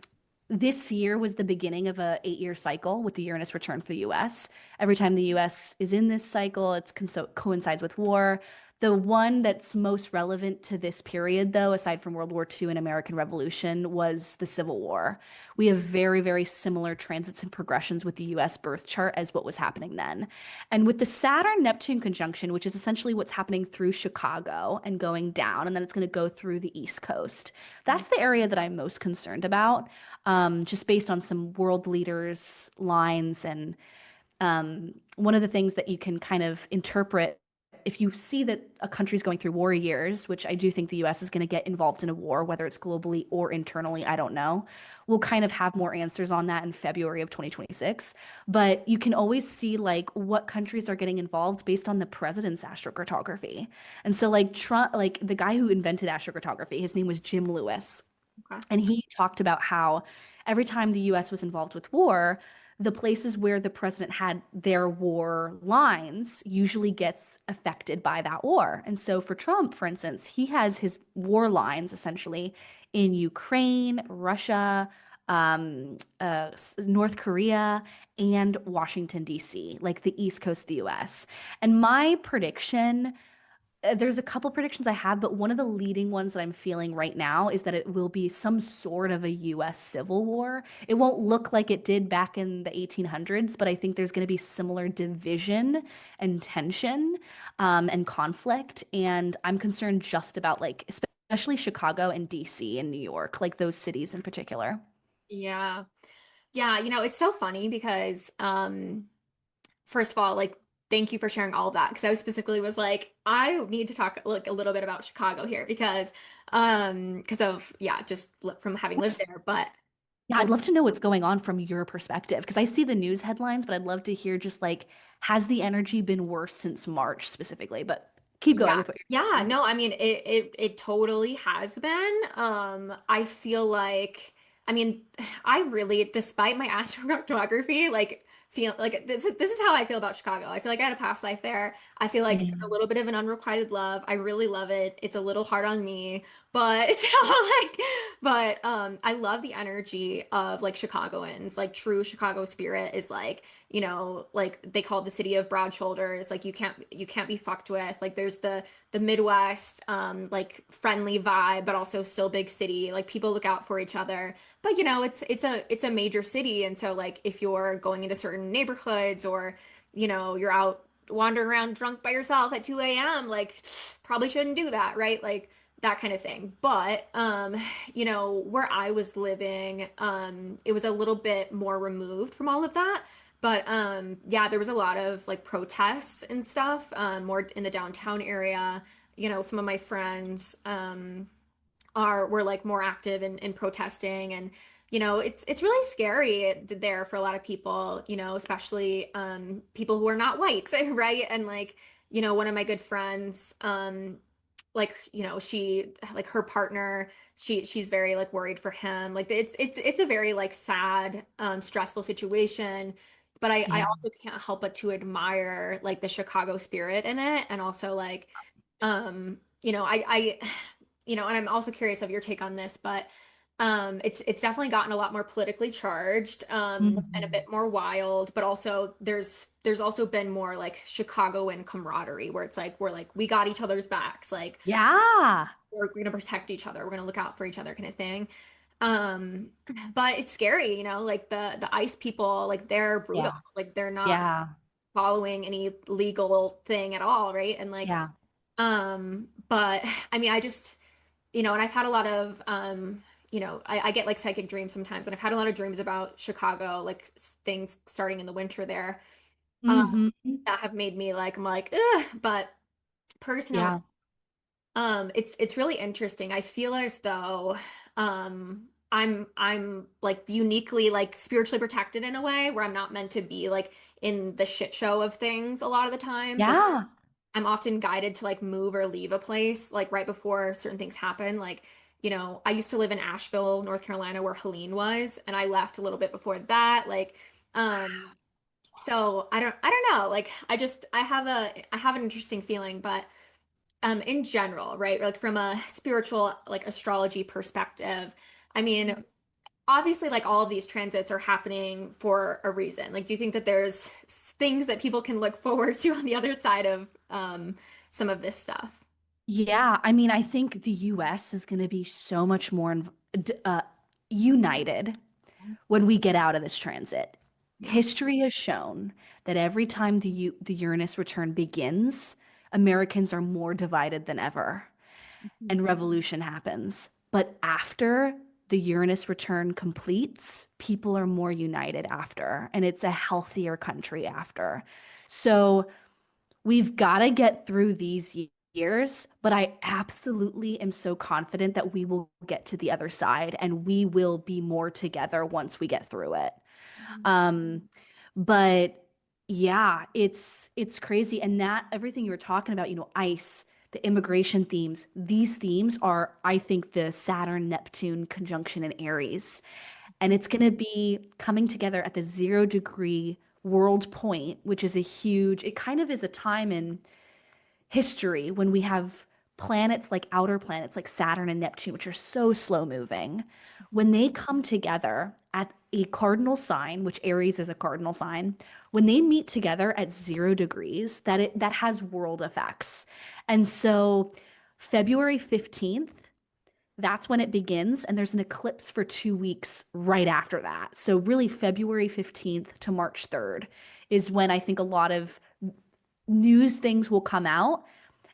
This year was the beginning of a 8-year cycle with the Uranus return for the US. Every time the US is in this cycle, it coincides with war. The one that's most relevant to this period, though, aside from World War II and American Revolution, was the Civil War. We have very, very similar transits and progressions with the US birth chart as what was happening then. And with the Saturn Neptune conjunction, which is essentially what's happening through Chicago and going down, and then it's going to go through the East Coast, that's the area that I'm most concerned about, just based on some world leaders' lines. And one of the things that you can kind of interpret if you see that a country's going through war years, which I do think the US is going to get involved in a war, whether it's globally or internally, I don't know. We'll kind of have more answers on that in February of 2026. But you can always see like what countries are getting involved based on the president's astrocartography. And so like Trump, like the guy who invented astrocartography, his name was Jim Lewis. Okay. And he talked about how every time the US was involved with war, the places where the president had their war lines usually gets affected by that war. And so for Trump, for instance, he has his war lines essentially in Ukraine, Russia, North Korea, and Washington, D.C., like the East Coast of the US. And my prediction, there's a couple predictions I have, but one of the leading ones that I'm feeling right now is that it will be some sort of a US civil war. It won't look like it did back in the 1800s, but I think there's going to be similar division and tension, and conflict. And I'm concerned just about like, especially Chicago and DC and New York, like those cities in particular. Yeah. Yeah, it's so funny because first of all, like thank you for sharing all of that because I specifically was like I need to talk like a little bit about Chicago here because of yeah, just from having lived there, but Yeah, I'd love to know what's going on from your perspective because I see the news headlines, but I'd love to hear just like, has the energy been worse since March specifically? But keep going yeah. with what Yeah, you're saying. no, I mean it totally has been. I feel like I mean I really despite my astrocartography like feel like this is how I feel about Chicago. I feel like I had a past life there. I feel like it's a Yeah. little bit of an unrequited love. I really love it. It's a little hard on me, but like I love the energy of like Chicagoans. Like true Chicago spirit is like like they call it the city of broad shoulders. Like you can't be fucked with. Like there's the Midwest, like friendly vibe, but also still big city. Like people look out for each other. But it's a major city, and so like if you're going into certain neighborhoods or you're out wandering around drunk by yourself at 2 a.m., like probably shouldn't do that, right? Like that kind of thing. But where I was living, it was a little bit more removed from all of that. But yeah, there was a lot of like protests and stuff, more in the downtown area. Some of my friends were like more active in protesting, and it's really scary there for a lot of people, especially people who are not white, right? And like one of my good friends, like she like her partner, she's very like worried for him. Like it's a very like sad, stressful situation. But I Yeah. also can't help but to admire like the Chicago spirit in it, and also like I and I'm also curious of your take on this, but it's definitely gotten a lot more politically charged, and a Mhm. bit more wild, but also there's also been more like Chicagoan camaraderie where it's like we're like we got each other's backs, like Yeah. we're gonna protect each other, we're gonna look out for each other kind of thing. Um, but it's scary, like the ice people, like they're brutal, Yeah. like they're not Yeah. following any legal thing at all, right? And like Yeah. but I mean, I just, and I've had a lot of, I get like psychic dreams sometimes, and I've had a lot of dreams about Chicago, like things starting in the winter there, um, Hmm. that have made me like, I'm like, ugh. But personally, Yeah. it's really interesting. I feel as though, I'm like uniquely like spiritually protected in a way where I'm not meant to be like in the shit show of things a lot of the times. Like Yeah. I'm often guided to like move or leave a place like right before certain things happen. Like, I used to live in Asheville, North Carolina, where Helene was, and I left a little bit before that. Like, so I don't know. Like, I have an interesting feeling, but in general, right? Like from a spiritual like astrology perspective, I mean. obviously like all of these transits are happening for a reason. Like, do you think that there's things that people can look forward to on the other side of some of this stuff? Yeah, I mean, I think the US is going to be so much more united when we get out of this transit. Yeah. History has shown that every time the Uranus return begins, Americans are more divided than ever, and Mhm. revolution happens. But after the Uranus return completes, people are more united after, and it's a healthier country after. So we've got to get through these years, but I absolutely am so confident that we will get to the other side and we will be more together once we get through it. Um, but yeah, it's crazy. And that everything you were talking about, ice, the immigration themes, these themes are, I think, the Saturn Neptune conjunction in Aries. And it's going to be coming together at the 0 degree world point, which is it kind of is a time in history when we have planets like outer planets like Saturn and Neptune, which are so slow moving. When they come together at a cardinal sign, which Aries is a cardinal sign, when they meet together at 0 degrees, that has world effects. And so February 15th, that's when it begins, and there's an eclipse for 2 weeks right after that. So really February 15th to March 3rd is when I think a lot of news things will come out.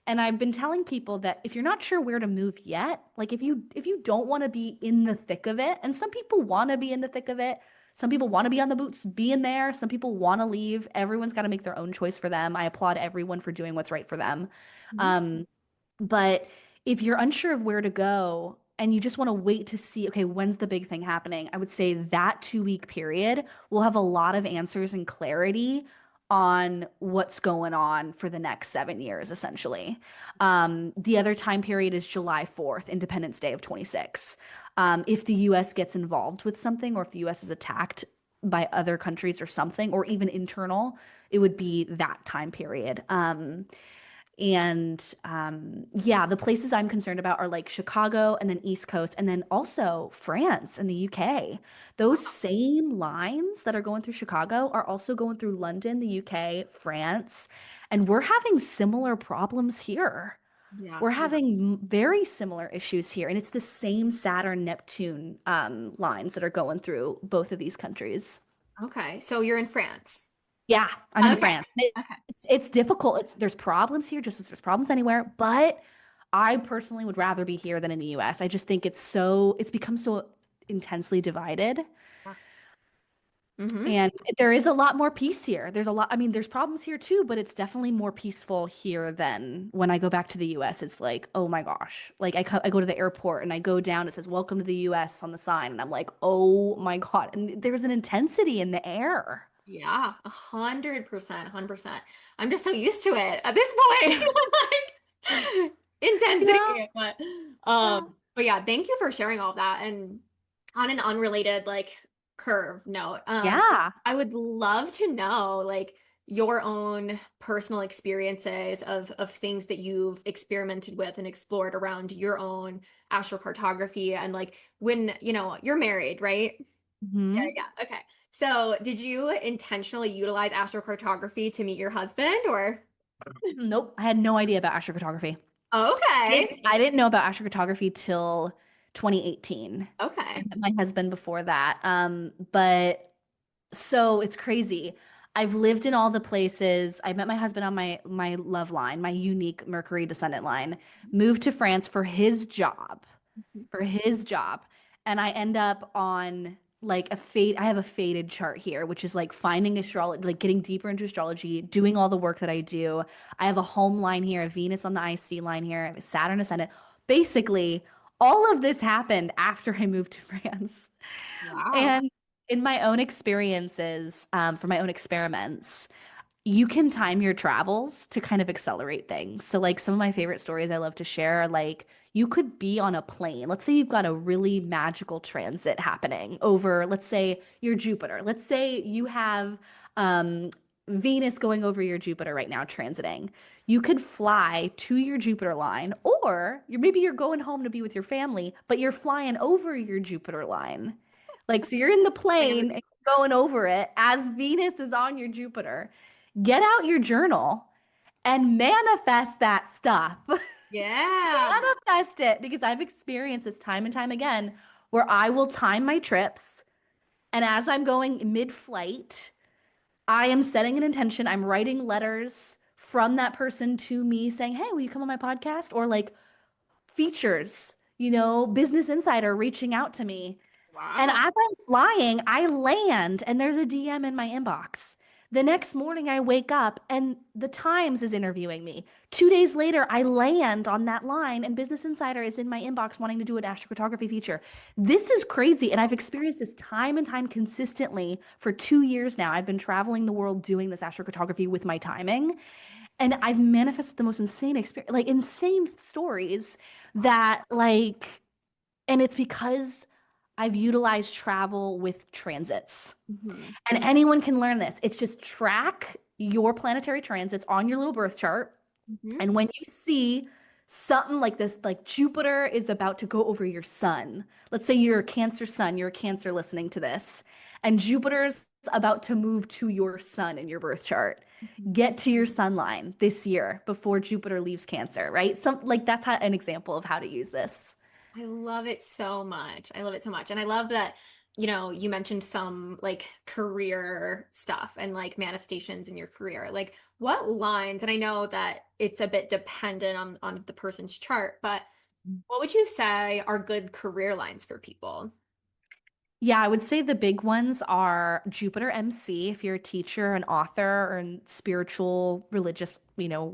And I've been telling people that if you're not sure where to move yet, like if you don't want to be in the thick of it, and some people want to be in the thick of it, some people want to be on the boots, be in there, some people want to leave. Everyone's got to make their own choice for them. I applaud everyone for doing what's right for them. Mhm. Um, but if you're unsure of where to go and you just want to wait to see, okay, when's the big thing happening? I would say that 2 week period will have a lot of answers and clarity on what's going on for the next 7 years, essentially. The other time period is July 4th, Independence Day of 26. If the US gets involved with something or if the US is attacked by other countries or something, or even internal, it would be that time period. Yeah, the places I'm concerned about are like Chicago and then East Coast, and then also France and the UK. Those same lines that are going through Chicago are also going through London, the UK, France, and we're having similar problems here. Yeah. We're having very similar issues here, and it's the same Saturn Neptune lines that are going through both of these countries. Okay. So you're in France. Yeah, I'm in Okay. France. Okay. It's difficult. There's problems here, just as there's problems anywhere. But I personally would rather be here than in the US. I just think it's become so intensely divided. Mm-hmm. And there is a lot more peace here. There's a lot, I mean, there's problems here too, but it's definitely more peaceful here than when I go back to the US. It's like, oh my gosh. Like I go to the airport and I go down, it says, "Welcome to the US" on the sign. And I'm like, oh my God. And there's an intensity in the air. Yeah, 100%, 100%. I'm just so used to it at this point. Like Yeah. intensity. Yeah. But yeah, thank you for sharing all of that. And on an unrelated like curve note, Yeah. I would love to know like your own personal experiences of things that you've experimented with and explored around your own astrocartography and like when, you're married, right? Yeah, Hmm. yeah. Okay. So, did you intentionally utilize astrocartography to meet your husband or? Nope. I had no idea about astrocartography. Okay. I didn't know about astrocartography till 2018. I Okay. met my husband before that. But so it's crazy. I've lived in all the places. I met my husband on my love line, my unique Mercury descendant line. Moved to France for his job. And I end up on like I have a faded chart here, which is like finding astrology, like getting deeper into astrology, doing all the work that I do. I have a home line here, a Venus on the IC line here, I have a Saturn ascendant. Basically, all of this happened after I moved to France. Wow. And in my own experiences, for my own experiments, you can time your travels to kind of accelerate things. So, like, some of my favorite stories I love to share are like, you could be on a plane. Let's say you've got a really magical transit happening over, let's say, your Jupiter. Let's say you have um, Venus going over your Jupiter right now, transiting. You could fly to your Jupiter line, or maybe you're going home to be with your family, but you're flying over your Jupiter line. Like, so you're in the Like plane and you're going over it as Venus is on your Jupiter. Get out your journal and manifest that stuff. yeah. Manifest it because I've experienced this time and time again where I will time my trips. And as I'm going mid-flight, I am setting an intention. I'm writing letters from that person to me saying, hey, will you come on my podcast? Or like features, Business Insider reaching out to me. And Wow. as I'm flying, I land and there's a DM in my inbox. The next morning, I wake up and the Times is interviewing me. 2 days later, I land on that line and Business Insider is in my inbox wanting to do an astrocartography feature. This is crazy. And I've experienced this time and time consistently for 2 years now. I've been traveling the world doing this astrocartography with my timing. And I've manifested the most insane experience, like insane stories that, like, and it's because I've utilized travel with transits. Hmm. And anyone can learn this. It's just track your planetary transits on your little birth chart. Hmm. And when you see something like this, like Jupiter is about to go over your sun. Let's say you're a Cancer sun, you're a Cancer listening to this, and Jupiter's about to move to your sun in your birth chart. Get to your sun line this year before Jupiter leaves Cancer, right? Some like that's how, an example of how to use this. I love it so much. I love it so much. And I love that, you mentioned some like career stuff and like manifestations in your career. Like what lines, and I know that it's a bit dependent on the person's chart, but what would you say are good career lines for people? Yeah, I would say the big ones are Jupiter MC, if you're a teacher, an author, or in spiritual, religious,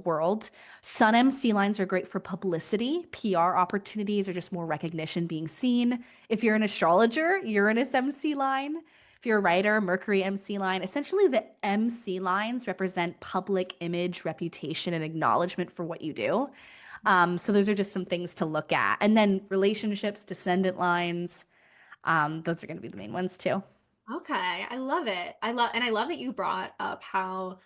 world. Sun MC lines are great for publicity, PR opportunities, or just more recognition being seen. If you're an astrologer, Uranus MC line. If you're a writer, Mercury MC line. Essentially, the MC lines represent public image, reputation, and acknowledgement for what you do. So those are just some things to look at. And then relationships, descendant lines. Those are going to be the main ones too. Okay, I love it. I love that you brought up how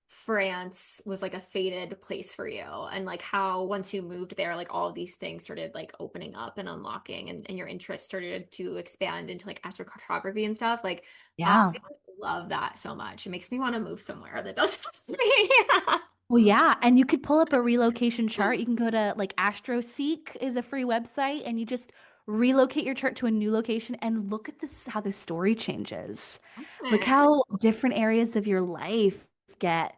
France was like a fated place for you and like how once you moved there, like all of these things started like opening up and unlocking and your interest started to expand into like astrocartography and stuff. Like I Yeah. love that so much. It makes me want to move somewhere that does this to me. Well, yeah, and you could pull up a relocation chart. You can go to like AstroSeek is a free website, and you just relocate your chart to a new location and look at this how the story changes. Look Okay. how different areas of your life get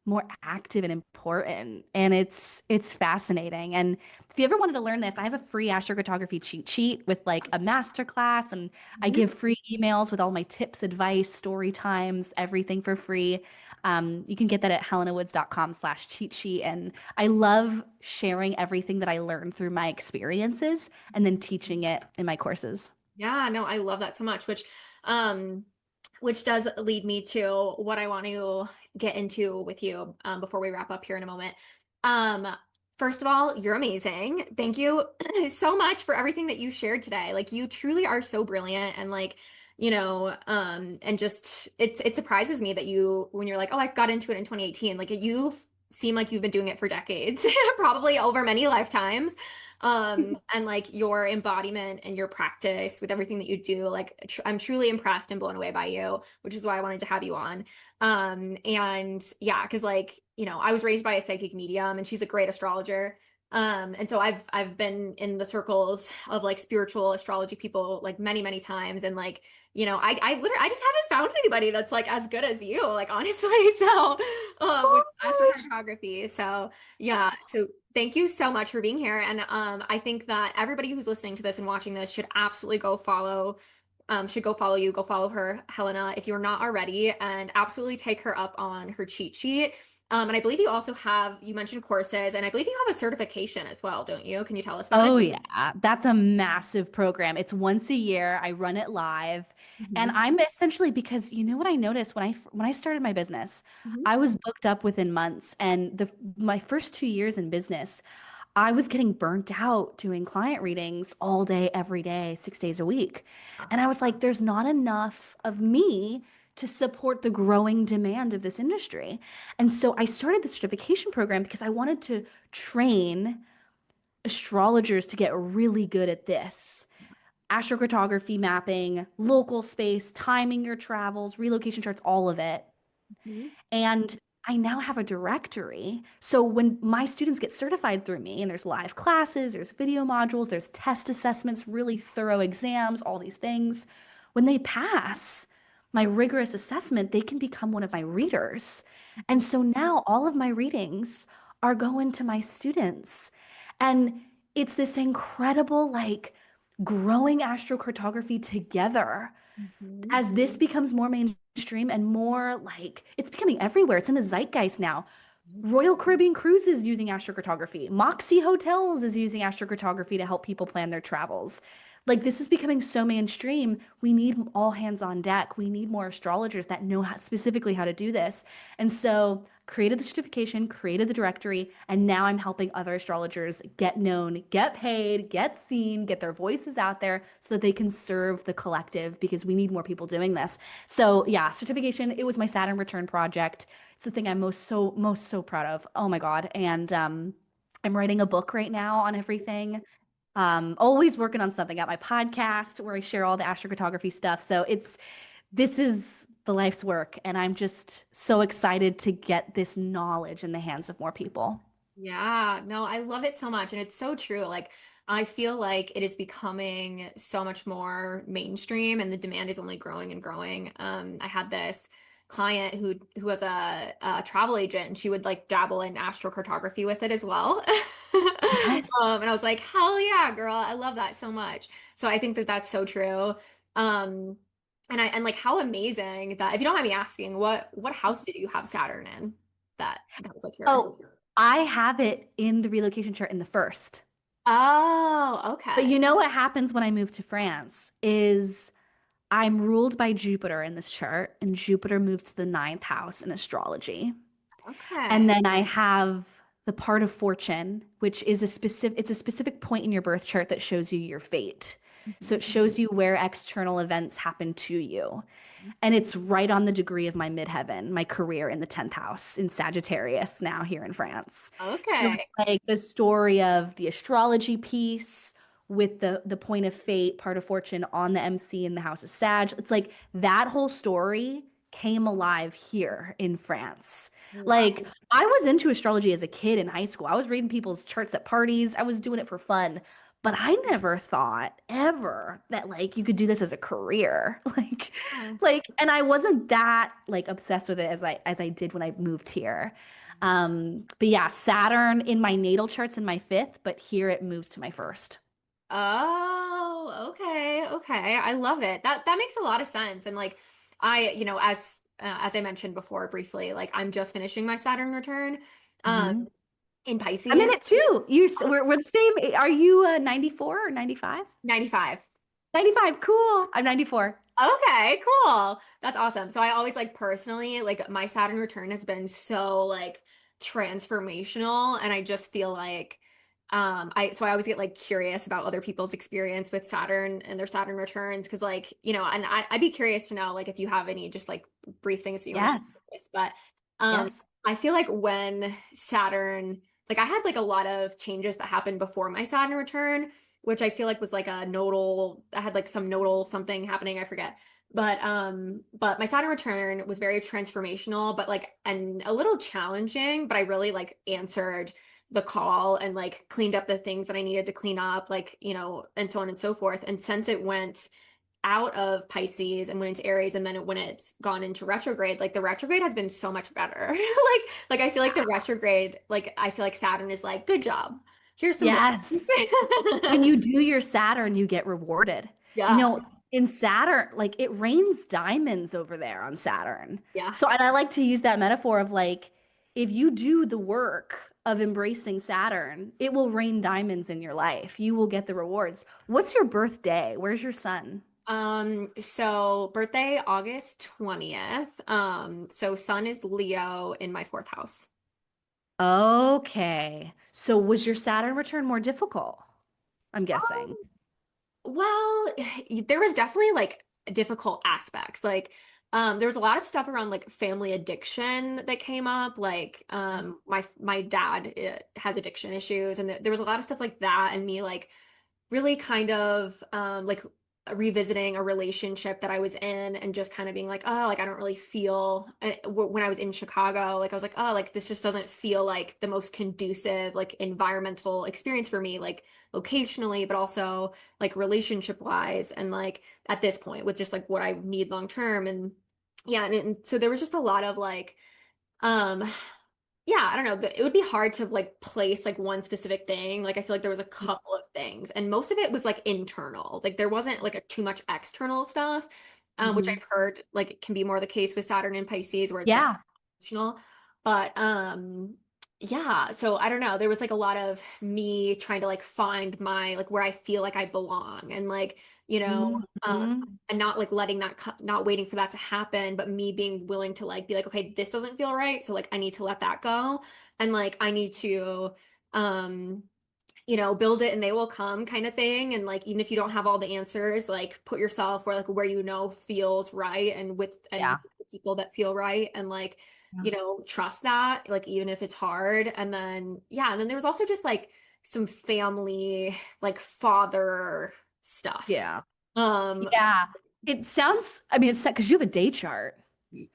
more active and important. And it's fascinating. And if you ever wanted to learn this, I have a free astrocartography cheat sheet with like a master class, and I Mhm. give free emails with all my tips, advice, story times, everything for free. You can get that at helenawoods.com/cheat sheet. And I love sharing everything that I learned through my experiences and then teaching it in my courses. Yeah, no, I love that so much, um which does lead me to what I want to get into with you before we wrap up here in a moment. Um, First of all, you're amazing. Thank you so much for everything that you shared today. Like you truly are so brilliant and like, and just it surprises me that you when you're like, "Oh, I got into it in 2018." Like you seem like you've been doing it for decades, probably over many lifetimes. And like your embodiment and your practice with everything that you do, like I'm truly impressed and blown away by you, which is why I wanted to have you on. And yeah, because like, I was raised by a psychic medium and she's a great astrologer. And so I've been in the circles of like spiritual astrology people like many, many times. And like, I literally I just haven't found anybody that's like as good as you, like honestly. So with astrocartography. So yeah, so thank you so much for being here. And I think that everybody who's listening to this and watching this should go follow you, go follow her, Helena, if you're not already, and absolutely take her up on her cheat sheet. And I believe you mentioned courses, and I believe you have a certification as well, don't you? Can you tell us about it? Oh yeah, that's a massive program. It's once a year. I run it live, and Mhm. I'm essentially because you know what I noticed when I started my business, Mhm. I was booked up within months, and the my first 2 years in business, I was getting burnt out doing client readings all day, every day, 6 days a week, and I was like, there's not enough of me to support the growing demand of this industry, and so I started the certification program because I wanted to train astrologers to get really good at this. astrocartography mapping, local space, timing your travels, relocation charts, all of it. Mhm. And I now have a directory. So when my students get certified through me, and there's live classes, there's video modules, there's test assessments, really thorough exams, all these things, when they pass my rigorous assessment, they can become one of my readers. And so now all of my readings are going to my students. And it's this incredible, like, growing astrocartography together Mhm. as this becomes more mainstream and more like it's becoming everywhere. It's in the zeitgeist now. Royal Caribbean Cruises using astrocartography. Moxie Hotels is using astrocartography to help people plan their travels. Like this is becoming so mainstream. We need all hands on deck. We need more astrologers that know specifically how to do this. And so created the certification, created the directory, and now I'm helping other astrologers get known, get paid, get seen, get their voices out there so that they can serve the collective because we need more people doing this. So yeah, certification, it was my Saturn return project. It's the thing I'm most so proud of. Oh my God. And I'm writing a book right now on everything. Always working on something. Got my podcast where I share all the astrocartography stuff. So this is the life's work, and I'm just so excited to get this knowledge in the hands of more people. Yeah, no, I love it so much. And it's so true. Like, I feel like it is becoming so much more mainstream and the demand is only growing and growing. I had this client who was a travel agent and she would like dabble in astrocartography with it as well. Yes. And I was like, hell yeah, girl, I love that so much. So I think that that's so true. Um, and like how amazing that if you don't mind me asking, what house did you have Saturn in? That was like your Oh, I have it in the relocation chart in the first. Oh, But okay. you know what happens when I move to France is I'm ruled by Jupiter in this chart, and Jupiter moves to the ninth house in astrology. And Okay. then I have the part of fortune, which is it's a specific point in your birth chart that shows you your fate. So Mhm. it shows you where external events happen to you. And it's right on the degree of my midheaven, my career in the 10th house in Sagittarius now here in France. So Okay. it's like the story of the astrology piece with the point of fate, part of fortune on the MC in the house of Sag. It's like that whole story came alive here in France. Wow. Like I was into astrology as a kid in high school. I was reading people's charts at parties. I was doing it for fun. But I never thought ever that like you could do this as a career. Yeah. And I wasn't that like obsessed with it as I did when I moved here. But yeah, Saturn in my natal chart's in my fifth, but here it moves to my first. Oh, okay. Okay. I love it. That makes a lot of sense. And like as I mentioned before briefly, like I'm just finishing my Saturn return um Hmm. in I'm in Pisces. it too. We're the same. Are you 94 or 95? 95. 95, cool. I'm 94. Okay, cool. That's awesome. So I always like personally, like my Saturn return has been so like transformational and I just feel like I always get like curious about other people's experience with Saturn and their Saturn returns because like, and I'd be curious to know like if you have any just like brief things that you want to share Yes, with this. But um yes. I feel like when Saturn like I had like a lot of changes that happened before my Saturn return which I feel like was like a nodal, I had like some nodal something happening, I forget. But my Saturn return was very transformational, but like and a little challenging, but I really like answered the call and like cleaned up the things that I needed to clean up, like, and so on and so forth. And since it went out of Pisces and went into Aries and then when it's gone into retrograde, like the retrograde has been so much better. Like I feel like the retrograde, like I feel like Saturn is like, good job. Here's some blessings. Yes. When you do your Saturn, you get rewarded. You Yeah. know, in Saturn, like it rains diamonds over there on Saturn. Yeah. So, and I like to use that metaphor of like, if you do the work of embracing Saturn, it will rain diamonds in your life. You will get the rewards. What's your birthday? Where's your sun? So birthday August 20th. So sun is Leo in my fourth house. Okay. So, was your Saturn return more difficult? I'm guessing. Well, there was definitely like difficult aspects. Like, there was a lot of stuff around like family addiction that came up. Like, my dad has addiction issues, and there was a lot of stuff like that, and me like really kind of like revisiting a relationship that I was in and just kind of being like, oh, like I don't really feel when I was in Chicago, like I was like, oh, like this just doesn't feel like the most conducive like environmental experience for me, like locationally, but also like relationship wise and like at this point with just like what I need long term and yeah, and so there was just a lot of like um yeah, I don't know. It would be hard to like place like one specific thing. Like I feel like there was a couple of things, and most of it was like internal. Like there wasn't like a too much external stuff, which Mhm. I've heard like it can be more the case with Saturn and Pisces, where it's like Yeah. emotional. But yeah. So I don't know. There was like a lot of me trying to like find my like where I feel like I belong, and like Mhm. and not like letting that not waiting for that to happen, but me being willing to like be like, okay, this doesn't feel right, so like I need to let that go, and like I need to um build it and they will come kind of thing. And like even if you don't have all the answers, like put yourself where like where feels right and Yeah. with the people that feel right and like trust that like even if it's hard. And then yeah, and then there was also just like some family like father stuff. Yeah. Um Yeah. It sounds, I mean, it's because you have a day chart.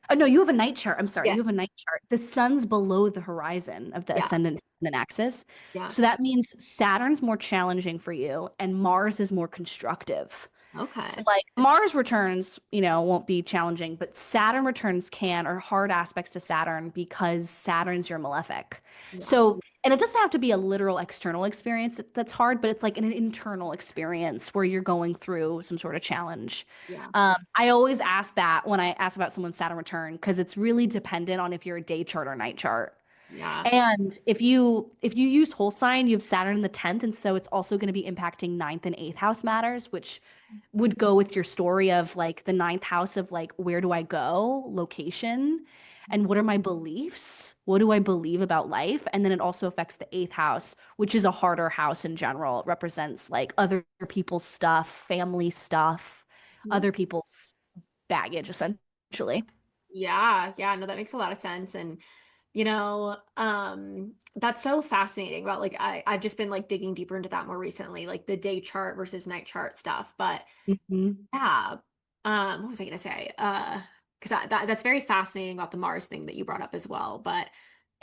Oh, no, you have a night chart. I'm sorry. yeah, You have a night chart. The sun's below the horizon of the yeah, ascendant axis. yeah. So that means Saturn's more challenging for you and Mars is more constructive. So Okay. like Mars returns, won't be challenging, but Saturn returns can are hard aspects to Saturn because Saturn's your malefic. Yeah, So, and it doesn't have to be a literal external experience that's hard, but it's like an internal experience where you're going through some sort of challenge. yeah, I always ask that when I ask about someone's Saturn return because it's really dependent on if you're a day chart or night chart. yeah. And if you use whole sign, you have Saturn in the 10th, and so it's also going to be impacting ninth and eighth house matters, which would go with your story of like the ninth house of like where do I go, location, and what are my beliefs? What do I believe about life? And then it also affects the eighth house, which is a harder house in general. It represents like other people's stuff, family stuff, Mhm. other people's baggage, essentially. Yeah, yeah, no, that makes a lot of sense. And that's so fascinating about like I've just been like digging deeper into that more recently, like the day chart versus night chart stuff. But Mhm. yeah, what was I gonna say? Because that's very fascinating about the Mars thing that you brought up as well. But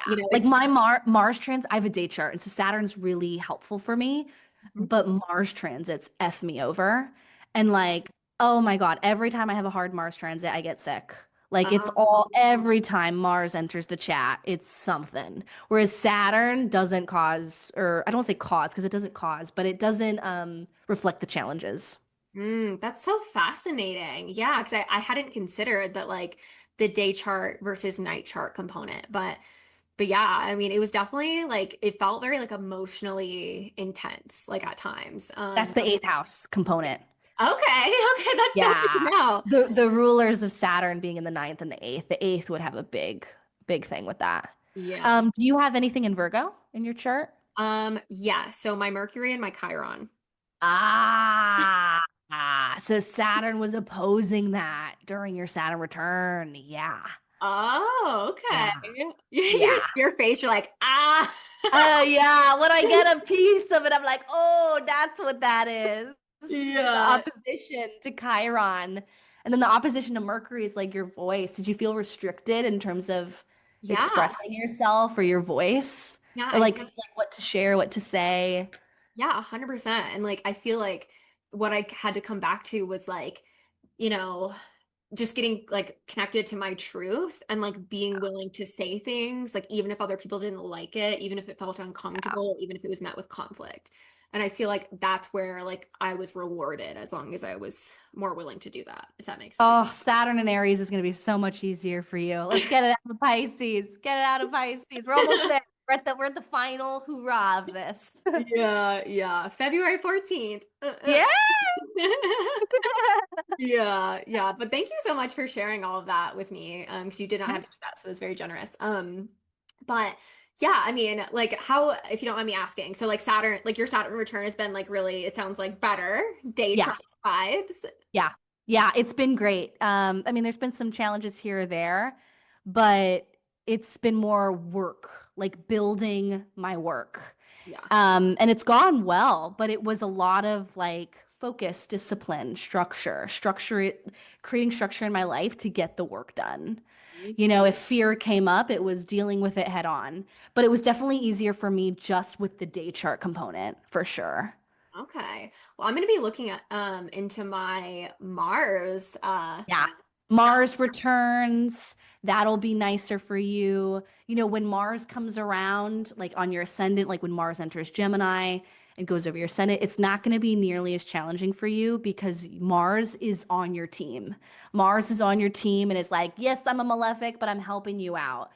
Like it's my Mars trans, I have a day chart, and so Saturn's really helpful for me, but Mars transits F me over. And like, oh my God, every time I have a hard Mars transit, I get sick. Like it's um, all every time Mars enters the chat, it's something. Whereas Saturn doesn't cause, or I don't want to say cause because it doesn't cause, but it doesn't reflect the challenges. that's so fascinating. Yeah, because I hadn't considered that like the day chart versus night chart component, but yeah, I mean, it was definitely like it felt very like emotionally intense, like at times. That's the eighth house component. Okay, okay, that's so good to Yeah. know. The rulers of Saturn being in the ninth and the eighth. The eighth would have a big thing with that. Yeah. Do you have anything in Virgo in your chart? Yeah, so my Mercury and my Chiron. Ah, so Saturn was opposing that during your Saturn return. Yeah. Oh, okay. Yeah. Your Yeah. your face, you're like, ah. Yeah. When I get a piece of it, I'm like, oh, that's what that is. The Yeah. opposition to Chiron. And then the opposition to Mercury is like your voice. Did you feel restricted in terms of Yeah. expressing yourself or your voice? Yeah, Or I like what to share, what to say? yeah, 100%. And like I feel like what I had to come back to was like, you know, just getting like connected to my truth and like being willing to say things, like even if other people didn't like it, even if it felt Yeah. uncomfortable, even if it was met with conflict. And I feel like that's where like I was rewarded as long as I was more willing to do that, if that makes sense. Oh, Saturn and Aries is going to be so much easier for you. Let's get it out of Pisces. Get it out of Pisces. We're almost there. We're at the final hoorah of this. Yeah, yeah. February 14th. Yeah. Yeah, yeah. But thank you so much for sharing all of that with me. Because you did not have to do that, so it was very generous. But yeah, I mean, like how, if you don't mind me asking, so like Saturn, like your Saturn return has been like really, it sounds like better day Yeah. chart vibes. Yeah. Yeah, it's been great. I mean, there's been some challenges here or there, but it's been more work, like building my work. Yeah. And it's gone well, but it was a lot of like focus, discipline, creating structure in my life to get the work done. You know, if fear came up, it was dealing with it head on. But it was definitely easier for me just with the day chart component, for sure. Okay. Well, I'm going to be looking at into my Mars Yeah. stuff. Mars returns. That'll be nicer for you. You know, when Mars comes around, like on your ascendant, like when Mars enters Gemini and goes over your ascendant, it's not going to be nearly as challenging for you because Mars is on your team. Mars is on your team and it's like, yes, I'm a malefic, but I'm helping you out.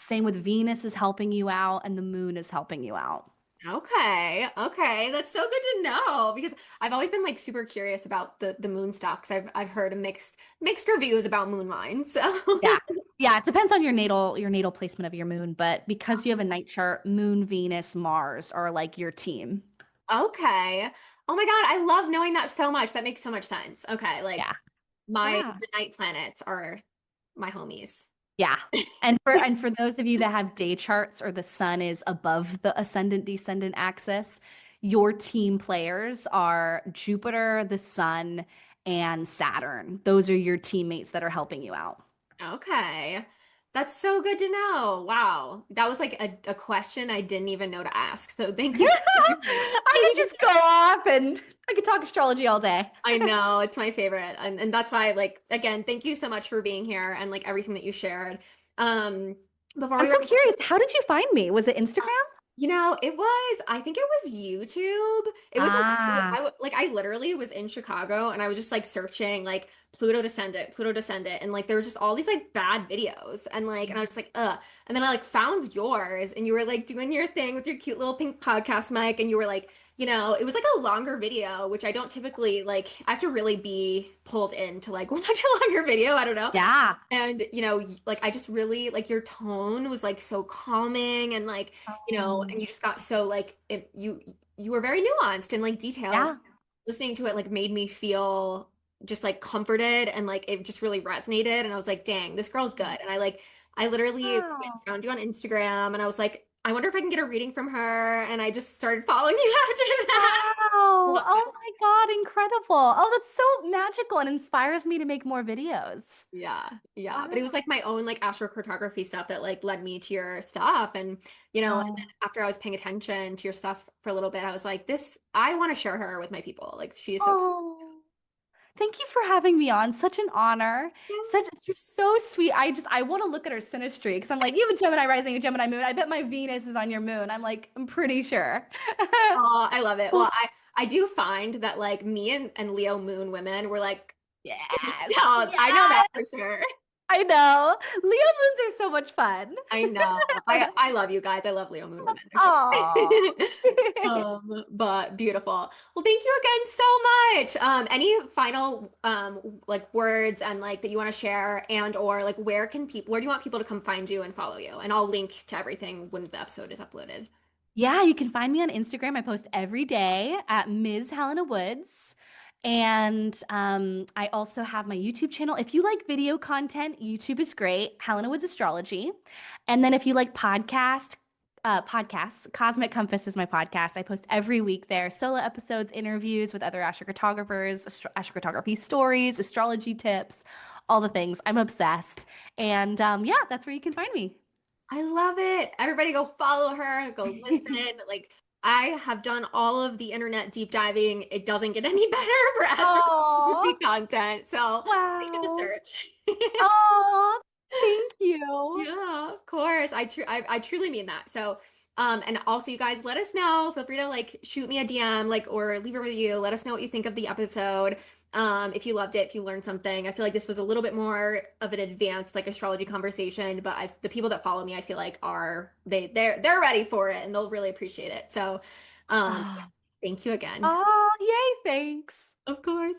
Same with Venus is helping you out and the moon is helping you out. Okay. Okay. That's so good to know because I've always been like super curious about the moon stuff because I've heard mixed reviews about moon lines. So Yeah. Yeah, it depends on your natal placement of your moon, but because you have a night chart, Moon, Venus, Mars are like your team. okay. Oh my God, I love knowing that so much. That makes so much sense. Okay, like Yeah. my Yeah. the night planets are my homies. Yeah. And for those of you that have day charts or the sun is above the ascendant descendant axis, your team players are Jupiter, the sun, and Saturn. Those are your teammates that are helping you out. Okay. That's so good to know. Wow. That was like a question I didn't even know to ask. So thank you. I could just go off and I could talk astrology all day. I know it's my favorite. And that's why like again, thank you so much for being here and like everything that you shared. Um before I'm we so wrap curious. How did you find me? Was it Instagram? I think it was YouTube. It was like, Ah, like I literally was in Chicago and I was just like searching like Pluto descendant, Pluto descendant, and like there was just all these like bad videos and I was just like, ugh. And then I like found yours and you were like doing your thing with your cute little pink podcast mic and you were like, it was like a longer video, which I don't typically like, I have to really be pulled in to like watch a longer video. I don't know. yeah. And, like I just really like your tone was like so calming and like, and you just got so like you were very nuanced and like detailed. Yeah. Listening to it like made me feel just like comforted and like it just really resonated. And I was like, dang, this girl's good. And I literally Wow. found you on Instagram and I was like, I wonder if I can get a reading from her. And I just started following you after that. Wow. Oh my God, incredible. Oh, that's so magical and inspires me to make more videos. Yeah, yeah. But it was Wow. like my own like astrocartography stuff that like led me to your stuff. And and then Oh. after I was paying attention to your stuff for a little bit, I was like, I want to share her with my people. Like she is so Oh. Thank you for having me on. Such an honor. You're so sweet. I want to look at her synastry because I'm like, you have a Gemini rising, a Gemini moon. I bet my Venus is on your moon. I'm pretty sure. Oh, I love it. Well, I do find that like me and Leo moon women were like, Yes. oh, I know that Yes. for sure. I know. Leo moons are so much fun. I know. I love you guys. I love Leo moon women. They're so Oh. but beautiful. Well, thank you again so much. Any final like words and like that you want to share and or like where do you want people to come find you and follow you? And I'll link to everything when the episode is uploaded. Yeah, you can find me on Instagram. I post every day at Ms. Helena Woods. And I also have my YouTube channel. If you like video content, YouTube is great. Helena Woods Astrology. And then if you like podcasts, Cosmic Compass is my podcast. I post every week there, solo episodes, interviews with other astrocartographers, astrocartography stories, astrology tips, all the things. I'm obsessed. And yeah, that's where you can find me. I love it. Everybody go follow her, go listen. Like I have done all of the internet deep diving. It doesn't get any better for Oh, astrophotography content. So I did the wow. search. Oh, thank you. Yeah, of course. I truly mean that. So, and also you guys let us know. Feel free to like shoot me a DM, like or leave a review. Let us know what you think of the episode. If you loved it, if you learned something. I feel like this was a little bit more of an advanced like astrology conversation, but the people that follow me, I feel like they're ready for it and they'll really appreciate it. So, yeah, Oh, thank you again. oh, yay, thanks. Of course.